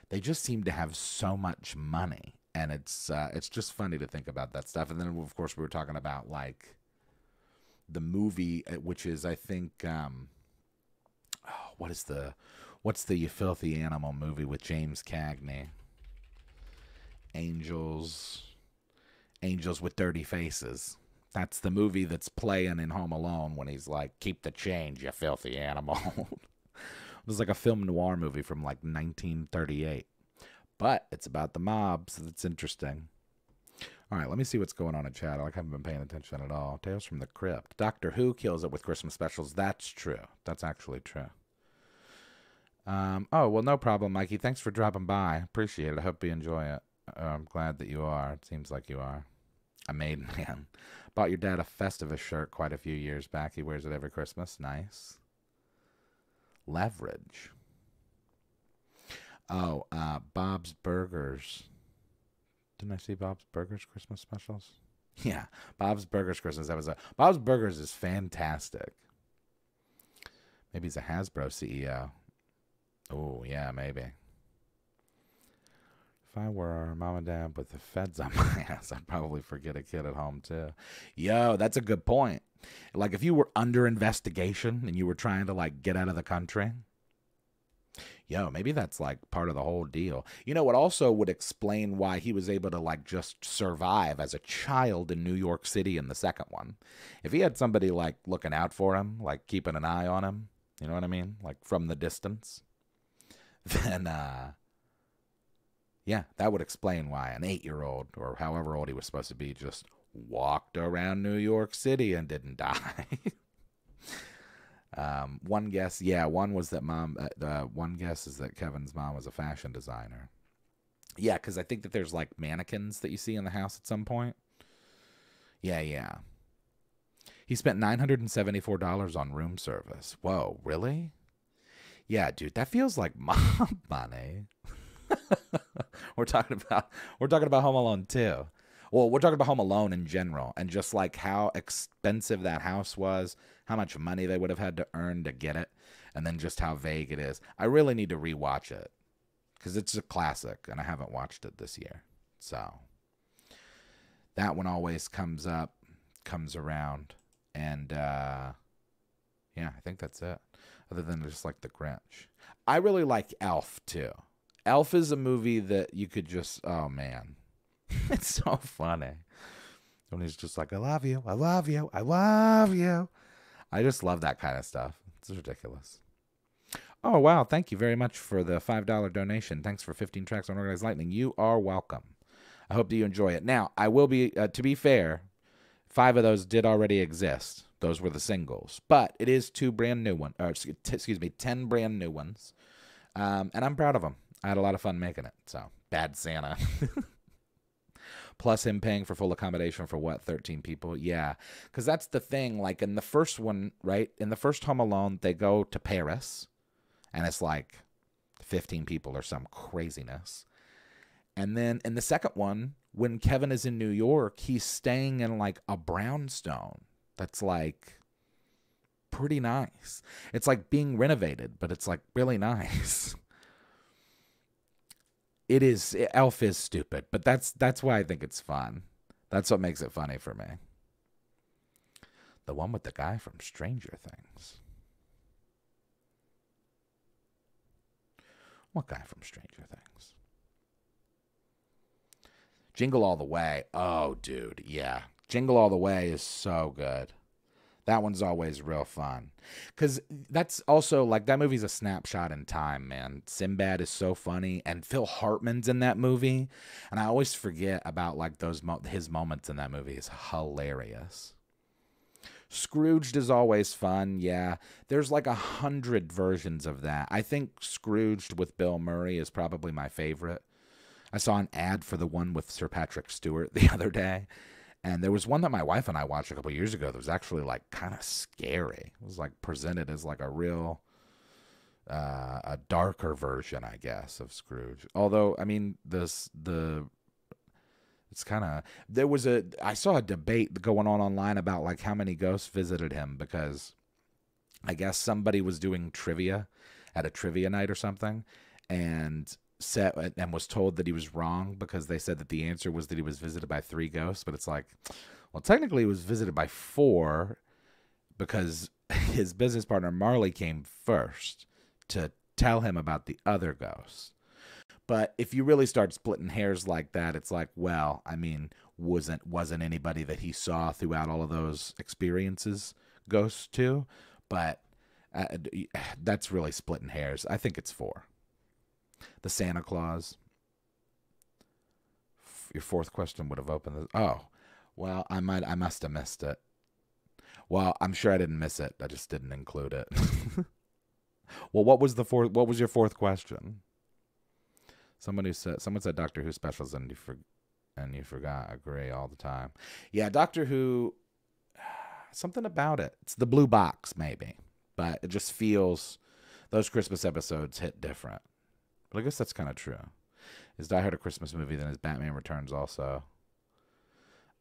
they just seem to have so much money. And it's just funny to think about that stuff. And then, of course, we were talking about like the movie, which is, I think, what's the You Filthy Animal movie with James Cagney? Angels with Dirty Faces. That's the movie that's playing in Home Alone when he's like, keep the change, you filthy animal. It was like a film noir movie from like 1938. But it's about the mob, so it's interesting. All right, let me see what's going on in chat. I haven't been paying attention at all. Tales from the Crypt. Doctor Who kills it with Christmas specials. That's true. That's actually true. Oh, well, no problem, Mikey. Thanks for dropping by. Appreciate it. I hope you enjoy it. I'm glad that you are. It seems like you are. A maiden man. Bought your dad a Festivus shirt quite a few years back. He wears it every Christmas. Nice. Leverage. Oh, Bob's Burgers. Didn't I see Bob's Burgers Christmas specials? Yeah, Bob's Burgers Christmas episode. Bob's Burgers is fantastic. Maybe he's a Hasbro CEO. Oh, yeah, maybe. If I were mom and dad with the feds on my ass, I'd probably forget a kid at home, too. Yo, that's a good point. Like, if you were under investigation and you were trying to, like, get out of the country, Yo, maybe that's like part of the whole deal. You know, it also would explain why he was able to like just survive as a child in New York City in the second one. If he had somebody like looking out for him, like keeping an eye on him, you know what I mean? Like from the distance, then yeah, that would explain why an 8-year-old or however old he was supposed to be just walked around New York City and didn't die. One guess, yeah, one was that one guess is that Kevin's mom was a fashion designer. Yeah, because I think that there's like mannequins that you see in the house at some point. Yeah, yeah. He spent $974 on room service. Whoa, really? Yeah, dude, that feels like mom money. We're talking about Home Alone 2. Well, we're talking about Home Alone in general and just like how expensive that house was, how much money they would have had to earn to get it, and then just how vague it is. I really need to rewatch it because it's a classic and I haven't watched it this year. So that one always comes up, comes around, and yeah, I think that's it. Other than just like The Grinch. I really like Elf too. Elf is a movie that you could just, oh man, it's so funny. When he's just like, I love you, I love you, I love you. I just love that kind of stuff. It's ridiculous. Oh, wow. Thank you very much for the $5 donation. Thanks for 15 tracks on Organized Lightning. You are welcome. I hope that you enjoy it. Now, I will be, to be fair, 5 of those did already exist. Those were the singles. But it is 2 brand new ones, or excuse me, 10 brand new ones. And I'm proud of them. I had a lot of fun making it. So, bad Santa. Plus him paying for full accommodation for what, 13 people? Yeah. Because that's the thing. Like in the first one, right? In the first Home Alone, they go to Paris. And it's like 15 people or some craziness. And then in the second one, when Kevin is in New York, he's staying in like a brownstone that's like pretty nice. It's like being renovated, but it's like really nice. It is, Elf is stupid, but that's why I think it's fun. That's what makes it funny for me. The one with the guy from Stranger Things. What guy from Stranger Things? Jingle All the Way. Oh, dude, yeah. Jingle All the Way is so good. That one's always real fun. Because that's also, like, that movie's a snapshot in time, man. Sinbad is so funny, and Phil Hartman's in that movie. And I always forget about, like, his moments in that movie. It's hilarious. Scrooged is always fun, yeah. There's like 100 versions of that. I think Scrooged with Bill Murray is probably my favorite. I saw an ad for the one with Sir Patrick Stewart the other day. And there was one that my wife and I watched a couple years ago that was actually like kind of scary. It was like presented as like a real, a darker version, I guess, of Scrooge. Although, I mean, it's kind of, I saw a debate going on online about like how many ghosts visited him because I guess somebody was doing trivia at a trivia night or something and was told that he was wrong because they said that the answer was that he was visited by 3 ghosts. But it's like, well, technically he was visited by 4 because his business partner Marley came first to tell him about the other ghosts. But if you really start splitting hairs like that, it's like, well, I mean, wasn't anybody that he saw throughout all of those experiences ghosts too? But that's really splitting hairs. I think it's 4. The Santa Claus. Your 4th question would have opened the... Oh, well, I must have missed it. Well, I'm sure I didn't miss it. I just didn't include it. Well, what was your 4th question? Someone said Doctor Who specials and you forgot. Agree all the time. Yeah, Doctor Who. Something about it. It's the blue box, maybe, but it just feels those Christmas episodes hit different. But I guess that's kind of true. Is Die Hard a Christmas movie? Then is Batman Returns also?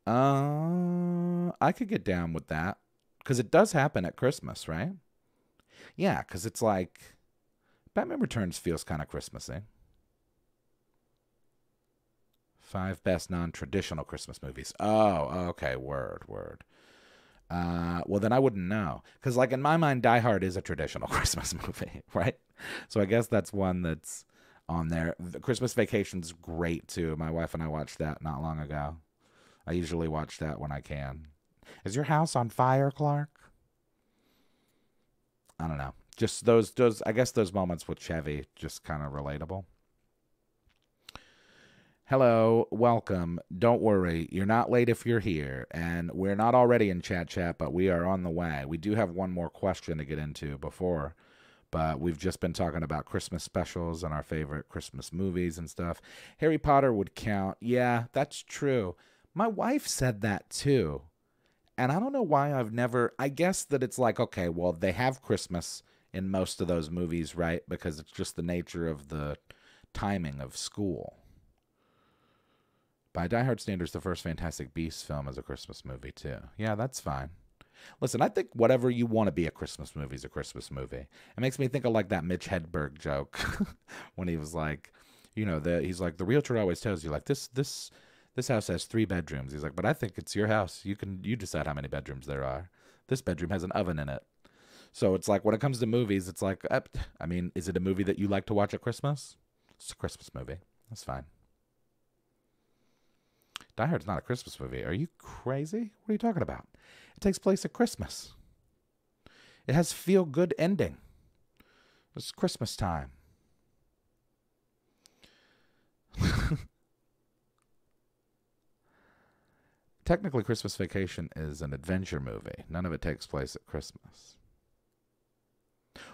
I could get down with that because it does happen at Christmas, right? Yeah, because it's like Batman Returns feels kind of Christmassy. 5 best non-traditional Christmas movies. Oh, okay. Word. Well, then I wouldn't know. Because, like, in my mind, Die Hard is a traditional Christmas movie, right? So I guess that's one that's on there. The Christmas Vacation's great, too. My wife and I watched that not long ago. I usually watch that when I can. Is your house on fire, Clark? I don't know. Just those. I guess those moments with Chevy just kind of relatable. Hello, welcome. Don't worry, you're not late if you're here, and we're not already in chat, but we are on the way. We do have one more question to get into before, but we've just been talking about Christmas specials and our favorite Christmas movies and stuff. Harry Potter would count. Yeah, that's true. My wife said that too. And I don't know why I guess that it's like, okay, well, they have Christmas in most of those movies, right? Because it's just the nature of the timing of school. By Die Hard standards, the first Fantastic Beasts film is a Christmas movie, too. Yeah, that's fine. Listen, I think whatever you want to be a Christmas movie is a Christmas movie. It makes me think of like that Mitch Hedberg joke when he was like, he's like, the realtor always tells you like this house has 3 bedrooms. He's like, but I think it's your house. You decide how many bedrooms there are. This bedroom has an oven in it. So it's like when it comes to movies, it's like, I mean, is it a movie that you like to watch at Christmas? It's a Christmas movie. That's fine. Die Hard's not a Christmas movie. Are you crazy? What are you talking about? It takes place at Christmas. It has feel-good ending. It's Christmas time. Technically, Christmas Vacation is an adventure movie. None of it takes place at Christmas.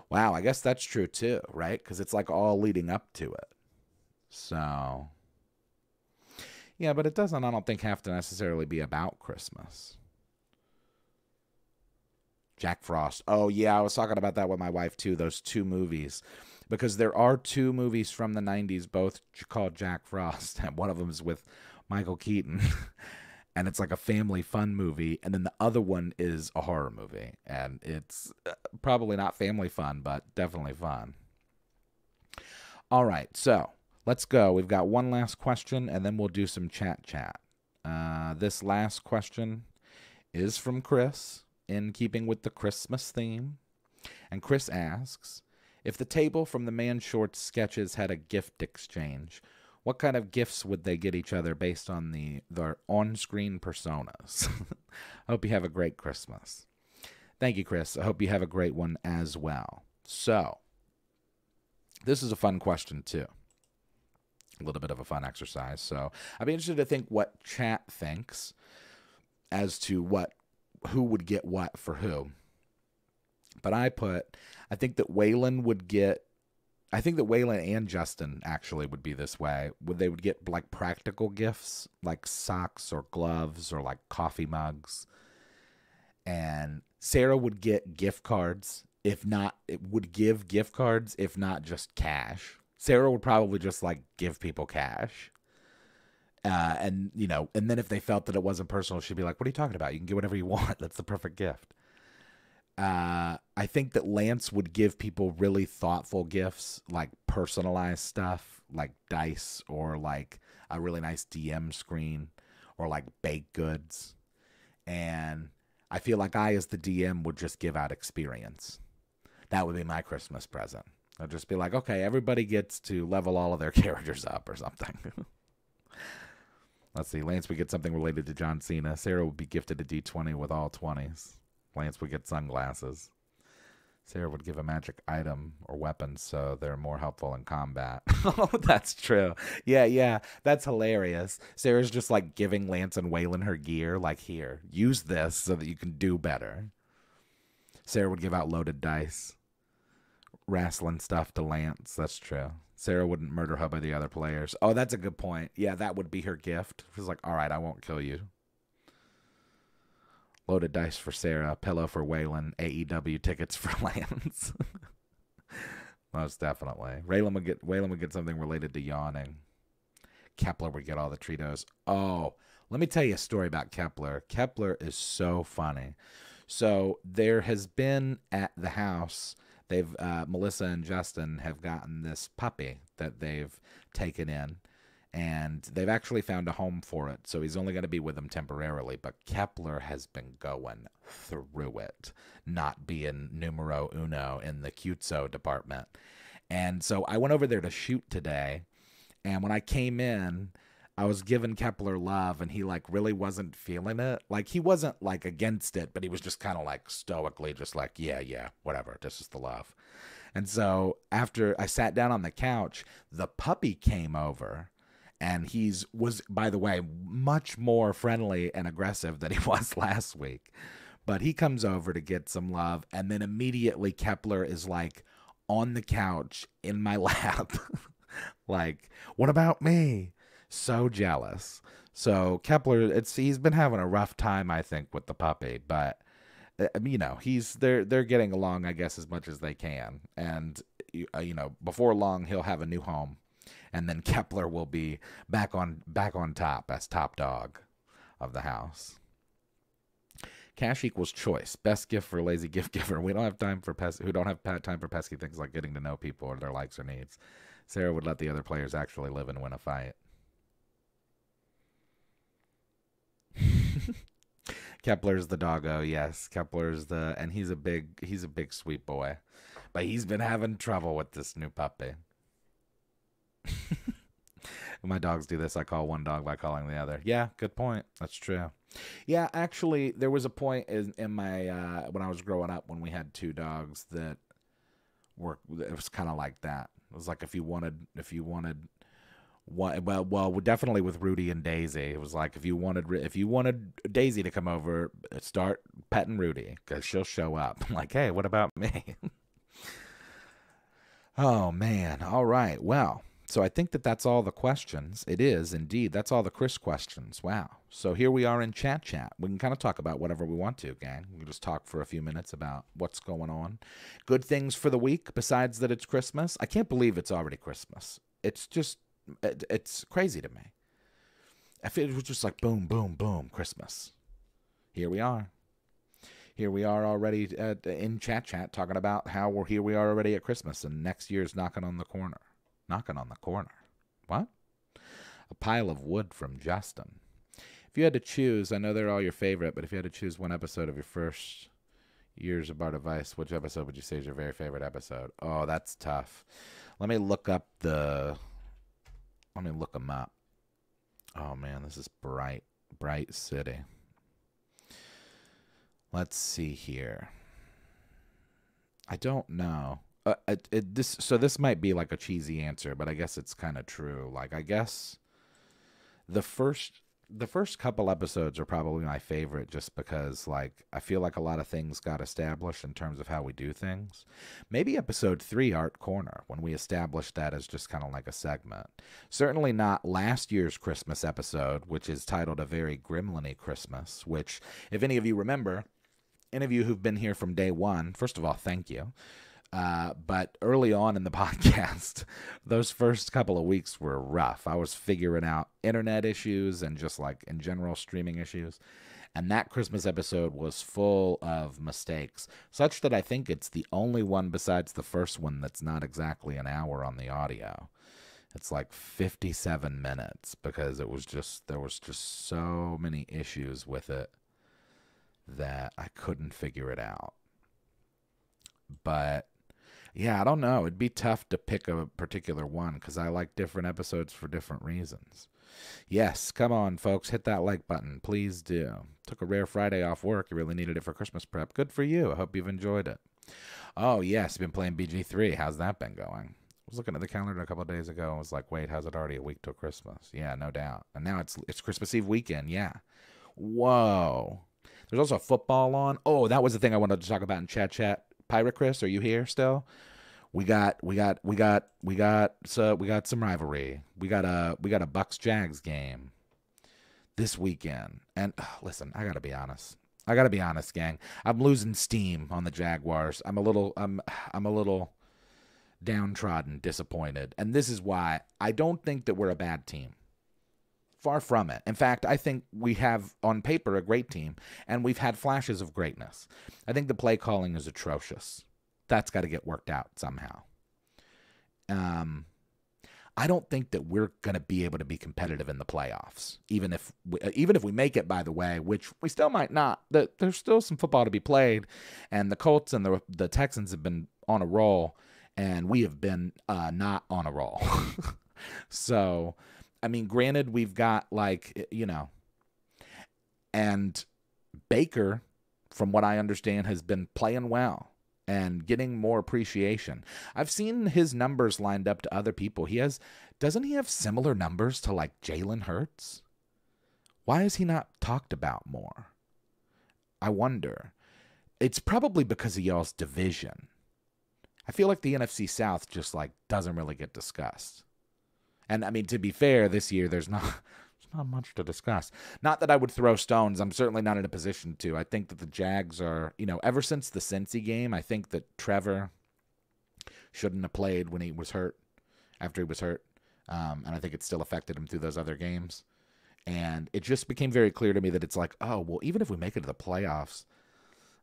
Wow, I guess that's true too, right? Because it's like all leading up to it. So... yeah, but it doesn't, I don't think, have to necessarily be about Christmas. Jack Frost. Oh, yeah, I was talking about that with my wife, too, those 2 movies. Because there are 2 movies from the 90s, both called Jack Frost. And one of them is with Michael Keaton. And it's like a family fun movie. And then the other one is a horror movie. And it's probably not family fun, but definitely fun. All right, so... let's go. We've got one last question, and then we'll do some chat. This last question is from Chris, in keeping with the Christmas theme. And Chris asks, if the table from the Man Shorts sketches had a gift exchange, what kind of gifts would they get each other based on their on-screen personas? I hope you have a great Christmas. Thank you, Chris. I hope you have a great one as well. So, this is a fun question, too. A little bit of a fun exercise. So I'd be interested to think what chat thinks as to who would get what for who. But I think that Waylon and Justin actually would be this way. They would get like practical gifts, like socks or gloves or like coffee mugs. And Sarah would get gift cards. If not, it would give gift cards, if not just cash. Sarah would probably just like give people cash. And then if they felt that it wasn't personal, she'd be like, what are you talking about? You can get whatever you want. That's the perfect gift. I think that Lance would give people really thoughtful gifts, like personalized stuff, like dice or like a really nice DM screen or like baked goods. And I feel like I, as the DM, would just give out experience. That would be my Christmas present. I'll just be like, okay, everybody gets to level all of their characters up or something. Let's see. Lance would get something related to John Cena. Sarah would be gifted a D20 with all 20s. Lance would get sunglasses. Sarah would give a magic item or weapon so they're more helpful in combat. Oh, that's true. Yeah. That's hilarious. Sarah's just like giving Lance and Waylon her gear. Like, here, use this so that you can do better. Sarah would give out loaded dice. Wrestling stuff to Lance. That's true. Sarah wouldn't murder Hubba the other players. Oh, that's a good point. Yeah, that would be her gift. She's like, all right, I won't kill you. Loaded dice for Sarah. Pillow for Waylon. AEW tickets for Lance. Most definitely. Waylon would get something related to yawning. Kepler would get all the Tritos. Oh, let me tell you a story about Kepler. Kepler is so funny. So there has been at the house... Melissa and Justin have gotten this puppy that they've taken in. and they've actually found a home for it, so he's only going to be with them temporarily. But Kepler has been going through it, not being numero uno in the cutso department. And so I went over there to shoot today, and when I came in, I was giving Kepler love, and he like really wasn't feeling it. Like he wasn't like against it, but he was just kind of like stoically just like, yeah, whatever, this is the love. And so after I sat down on the couch, the puppy came over, and was, by the way, much more friendly and aggressive than he was last week. But he comes over to get some love, and then immediately Kepler is like on the couch in my lap. Like, what about me? So jealous. So Kepler, he's been having a rough time, I think, with the puppy, but you know, they're getting along, I guess, as much as they can. And you know, before long he'll have a new home, and then Kepler will be back on top as top dog of the house. Cash equals choice. Best gift for a lazy gift giver. We don't have time for who don't have time for pesky things like getting to know people or their likes or needs. Sarah would let the other players actually live and win a fight. Kepler's the doggo, yes. And he's a big sweet boy. But he's been having trouble with this new puppy. My dogs do this. I call one dog by calling the other. Yeah, good point. That's true. Yeah, actually, there was a point in my when I was growing up when we had two dogs that it was kind of like that. It was like if you wanted well, definitely with Rudy and Daisy. It was like if you wanted Daisy to come over, start petting Rudy because she'll show up. I'm like, hey, what about me? Oh man. All right. Well, so I think that's all the questions. It is indeed. That's all the Chris questions. Wow. So here we are in chat. We can kind of talk about whatever we want to, gang. We can just talk for a few minutes about what's going on. Good things for the week besides that it's Christmas. I can't believe it's already Christmas. It's crazy to me. I feel it was just like boom, boom, boom, Christmas. Here we are. Here we are already in chat talking about how we are already at Christmas, and next year's knocking on the corner. Knocking on the corner. What? A pile of wood from Justin. If you had to choose, I know they're all your favorite, but if you had to choose one episode of your first years of bardadvice, which episode would you say is your very favorite episode? Oh, that's tough. Let me look them up. Oh man, this is Bright City. Let's see here. I don't know. This might be like a cheesy answer, but I guess it's kind of true. Like, I guess the first couple episodes are probably my favorite just because, like, I feel like a lot of things got established in terms of how we do things. Maybe episode 3, Art Corner, when we established that as just kind of like a segment. Certainly not last year's Christmas episode, which is titled A Very Gremlin-y Christmas, which, if any of you remember, any of you who've been here from day one, first of all, thank you. But early on in the podcast, those first couple of weeks were rough. I was figuring out internet issues and just like in general streaming issues. And that Christmas episode was full of mistakes, such that I think it's the only one besides the first one that's not exactly an hour on the audio. It's like 57 minutes because there was just so many issues with it that I couldn't figure it out. But yeah, I don't know. It'd be tough to pick a particular one because I like different episodes for different reasons. Yes, come on, folks. Hit that like button. Please do. Took a rare Friday off work. You really needed it for Christmas prep. Good for you. I hope you've enjoyed it. Oh, yes. Been playing BG3. How's that been going? I was looking at the calendar a couple of days ago and was like, wait, how's it already a week till Christmas? Yeah, no doubt. And now it's Christmas Eve weekend. Yeah. Whoa. There's also football on. Oh, that was the thing I wanted to talk about in chat. Pirate Chris, are you here still? We got some rivalry. We got a Bucks Jags game this weekend. And listen, I gotta be honest, gang. I'm losing steam on the Jaguars. I'm a little downtrodden, disappointed, and this is why I don't think that we're a bad team. Far from it. In fact, I think we have, on paper, a great team, and we've had flashes of greatness. I think the play calling is atrocious. That's got to get worked out somehow. I don't think that we're going to be able to be competitive in the playoffs, even if we make it, by the way, which we still might not. There's still some football to be played, and the Colts and the Texans have been on a roll, and we have been not on a roll. So, I mean, granted, we've got and Baker, from what I understand, has been playing well and getting more appreciation. I've seen his numbers lined up to other people. Doesn't he have similar numbers to like Jalen Hurts? Why is he not talked about more? I wonder. It's probably because of y'all's division. I feel like the NFC South just like doesn't really get discussed. And I mean, to be fair, this year there's not much to discuss. Not that I would throw stones. I'm certainly not in a position to. I think that the Jags are, ever since the Cincy game, I think that Trevor shouldn't have played when he was hurt, after he was hurt. And I think it still affected him through those other games. And it just became very clear to me that it's like, oh, well, even if we make it to the playoffs,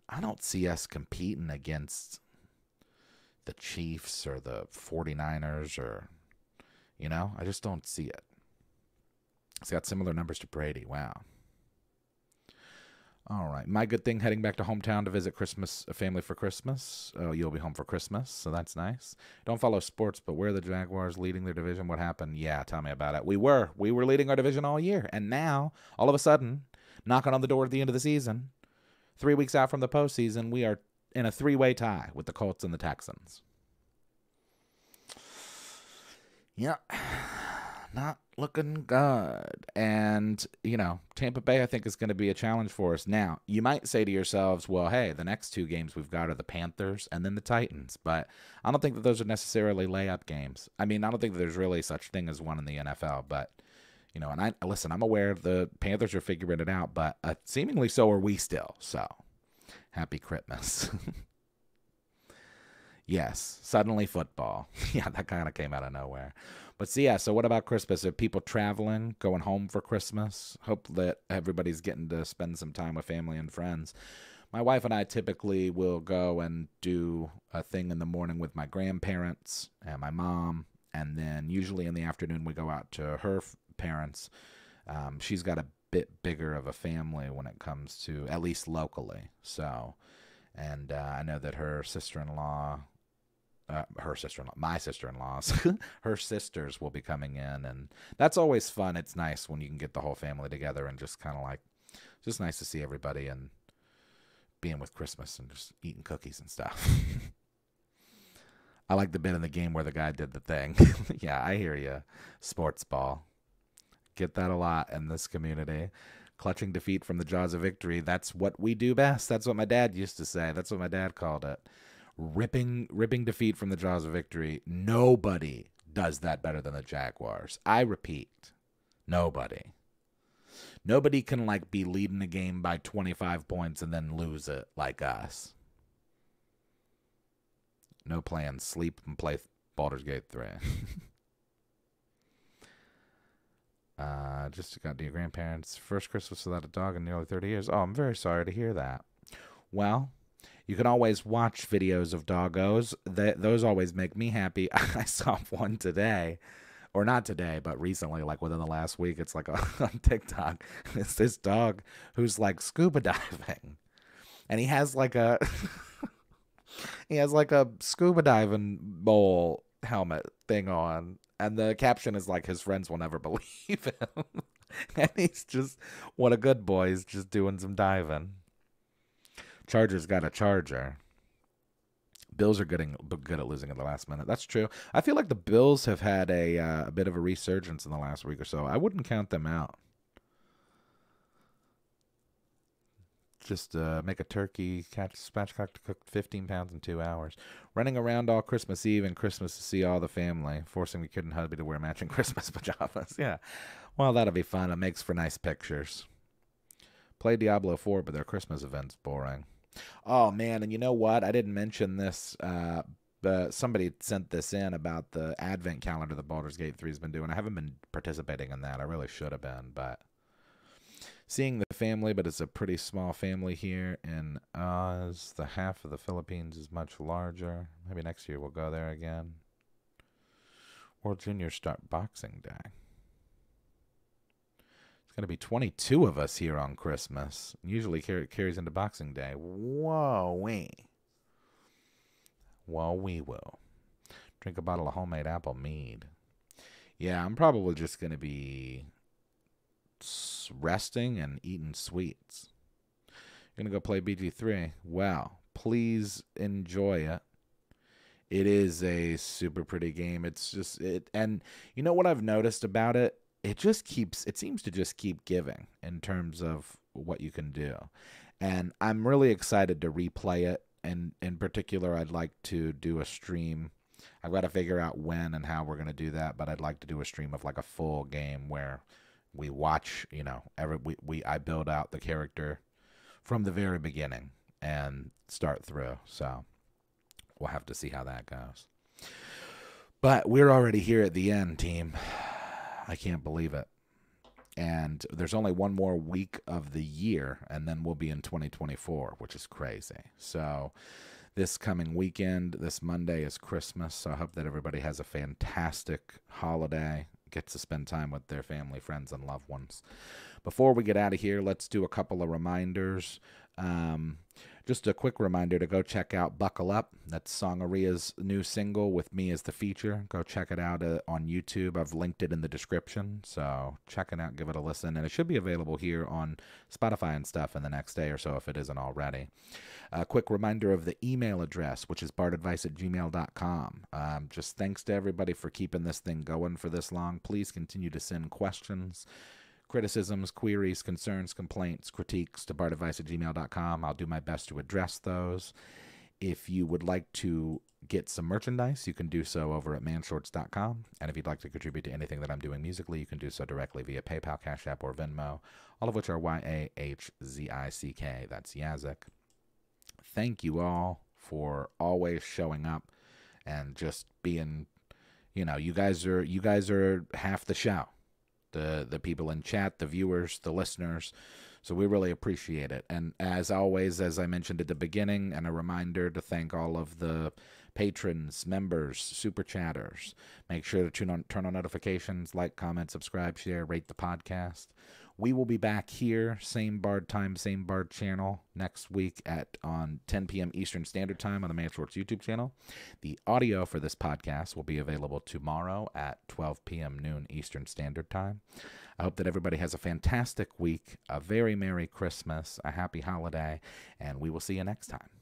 I don't see us competing against the Chiefs or the 49ers or, I just don't see it. He's got similar numbers to Brady. Wow. All right. My good thing, heading back to hometown to visit a family for Christmas. Oh, you'll be home for Christmas, so that's nice. Don't follow sports, but where are the Jaguars leading their division? What happened? Yeah, tell me about it. We were leading our division all year, and now, all of a sudden, knocking on the door at the end of the season, 3 weeks out from the postseason, we are in a 3-way tie with the Colts and the Texans. Yeah. Not looking good. And, Tampa Bay, I think, is going to be a challenge for us. Now, you might say to yourselves, well, hey, the next 2 games we've got are the Panthers and then the Titans. But I don't think that those are necessarily layup games. I mean, I don't think that there's really such thing as one in the NFL. But, and I'm aware the Panthers are figuring it out. But seemingly so are we still. So, happy Christmas. Yes, suddenly football. Yeah, that kind of came out of nowhere. But so what about Christmas? Are people traveling, going home for Christmas? Hope that everybody's getting to spend some time with family and friends. My wife and I typically will go and do a thing in the morning with my grandparents and my mom, and then usually in the afternoon we go out to her parents. She's got a bit bigger of a family when it comes to, at least locally. So, and I know that her sister-in-law, my sister-in-laws, her sisters will be coming in, and that's always fun. It's nice when you can get the whole family together and just kind of like, just nice to see everybody and being with Christmas and just eating cookies and stuff. I like the bit in the game where the guy did the thing. Yeah, I hear you. Sports ball. Get that a lot in this community. Clutching defeat from the jaws of victory. That's what we do best. That's what my dad used to say. That's what my dad called it. Ripping defeat from the jaws of victory. Nobody does that better than the Jaguars. I repeat, nobody. Nobody can be leading the game by 25 points and then lose it like us. No plans. Sleep and play Baldur's Gate 3. Just got to your grandparents' first Christmas without a dog in nearly 30 years. Oh, I'm very sorry to hear that. Well, you can always watch videos of doggos. Those always make me happy. I saw one today, or not today, but recently, within the last week. It's on TikTok. It's this dog who's scuba diving, and he has a scuba diving bowl helmet thing on. And the caption is his friends will never believe him. And he's just, what a good boy. He's just doing some diving. Chargers got a charger. Bills are getting good at losing at the last minute. That's true. I feel like the Bills have had a bit of a resurgence in the last week or so. I wouldn't count them out. Just make a turkey, catch a spatchcock to cook 15 pounds in 2 hours. Running around all Christmas Eve and Christmas to see all the family. Forcing the kid and hubby to wear matching Christmas pajamas. Yeah. Well, that'll be fun. It makes for nice pictures. Play Diablo 4, but their Christmas event's boring. Oh, man. And you know what? I didn't mention this, but somebody sent this in about the advent calendar that Baldur's Gate 3 has been doing. I haven't been participating in that. I really should have been, but seeing the family, but it's a pretty small family here in Oz. The half of the Philippines is much larger. Maybe next year we'll go there again. Or juniors start Boxing Day. It's going to be 22 of us here on Christmas. Usually carries into Boxing Day. Whoa-wee. Well, we will. Drink a bottle of homemade apple mead. Yeah, I'm probably just going to be resting and eating sweets. You're going to go play BG3. Well, please enjoy it. It is a super pretty game. It's just it, and you know what I've noticed about it? It seems to just keep giving in terms of what you can do. And I'm really excited to replay it. And in particular, I'd like to do a stream. I've got to figure out when and how we're going to do that, but I'd like to do a stream of like a full game where we watch, I build out the character from the very beginning and start through. So we'll have to see how that goes. But we're already here at the end, team. I can't believe it. And there's only one more week of the year, and then we'll be in 2024, which is crazy. So this coming weekend, this Monday, is Christmas. So I hope that everybody has a fantastic holiday, gets to spend time with their family, friends, and loved ones. Before we get out of here, let's do a couple of reminders. Just a quick reminder to go check out Buckle Up. That's Songaria's new single with me as the feature. Go check it out on YouTube. I've linked it in the description. So check it out, give it a listen. And it should be available here on Spotify and stuff in the next day or so if it isn't already. A quick reminder of the email address, which is bardadvice@gmail.com. Just thanks to everybody for keeping this thing going for this long. Please continue to send questions, criticisms, queries, concerns, complaints, critiques to bardadvice@gmail.com. I'll do my best to address those. If you would like to get some merchandise, you can do so over at manshorts.com. And if you'd like to contribute to anything that I'm doing musically, you can do so directly via PayPal, Cash App, or Venmo, all of which are YAHZICK. That's Yazek. Thank you all for always showing up and just being, you guys are half the show. The people in chat, the viewers, the listeners. So we really appreciate it. And as always, as I mentioned at the beginning, and a reminder to thank all of the patrons, members, super chatters. Make sure to turn on notifications, like, comment, subscribe, share, rate the podcast. We will be back here, same Bard time, same Bard channel, next week on 10 p.m. Eastern Standard Time on the Man Shorts YouTube channel. The audio for this podcast will be available tomorrow at 12 p.m. noon Eastern Standard Time. I hope that everybody has a fantastic week, a very Merry Christmas, a happy holiday, and we will see you next time.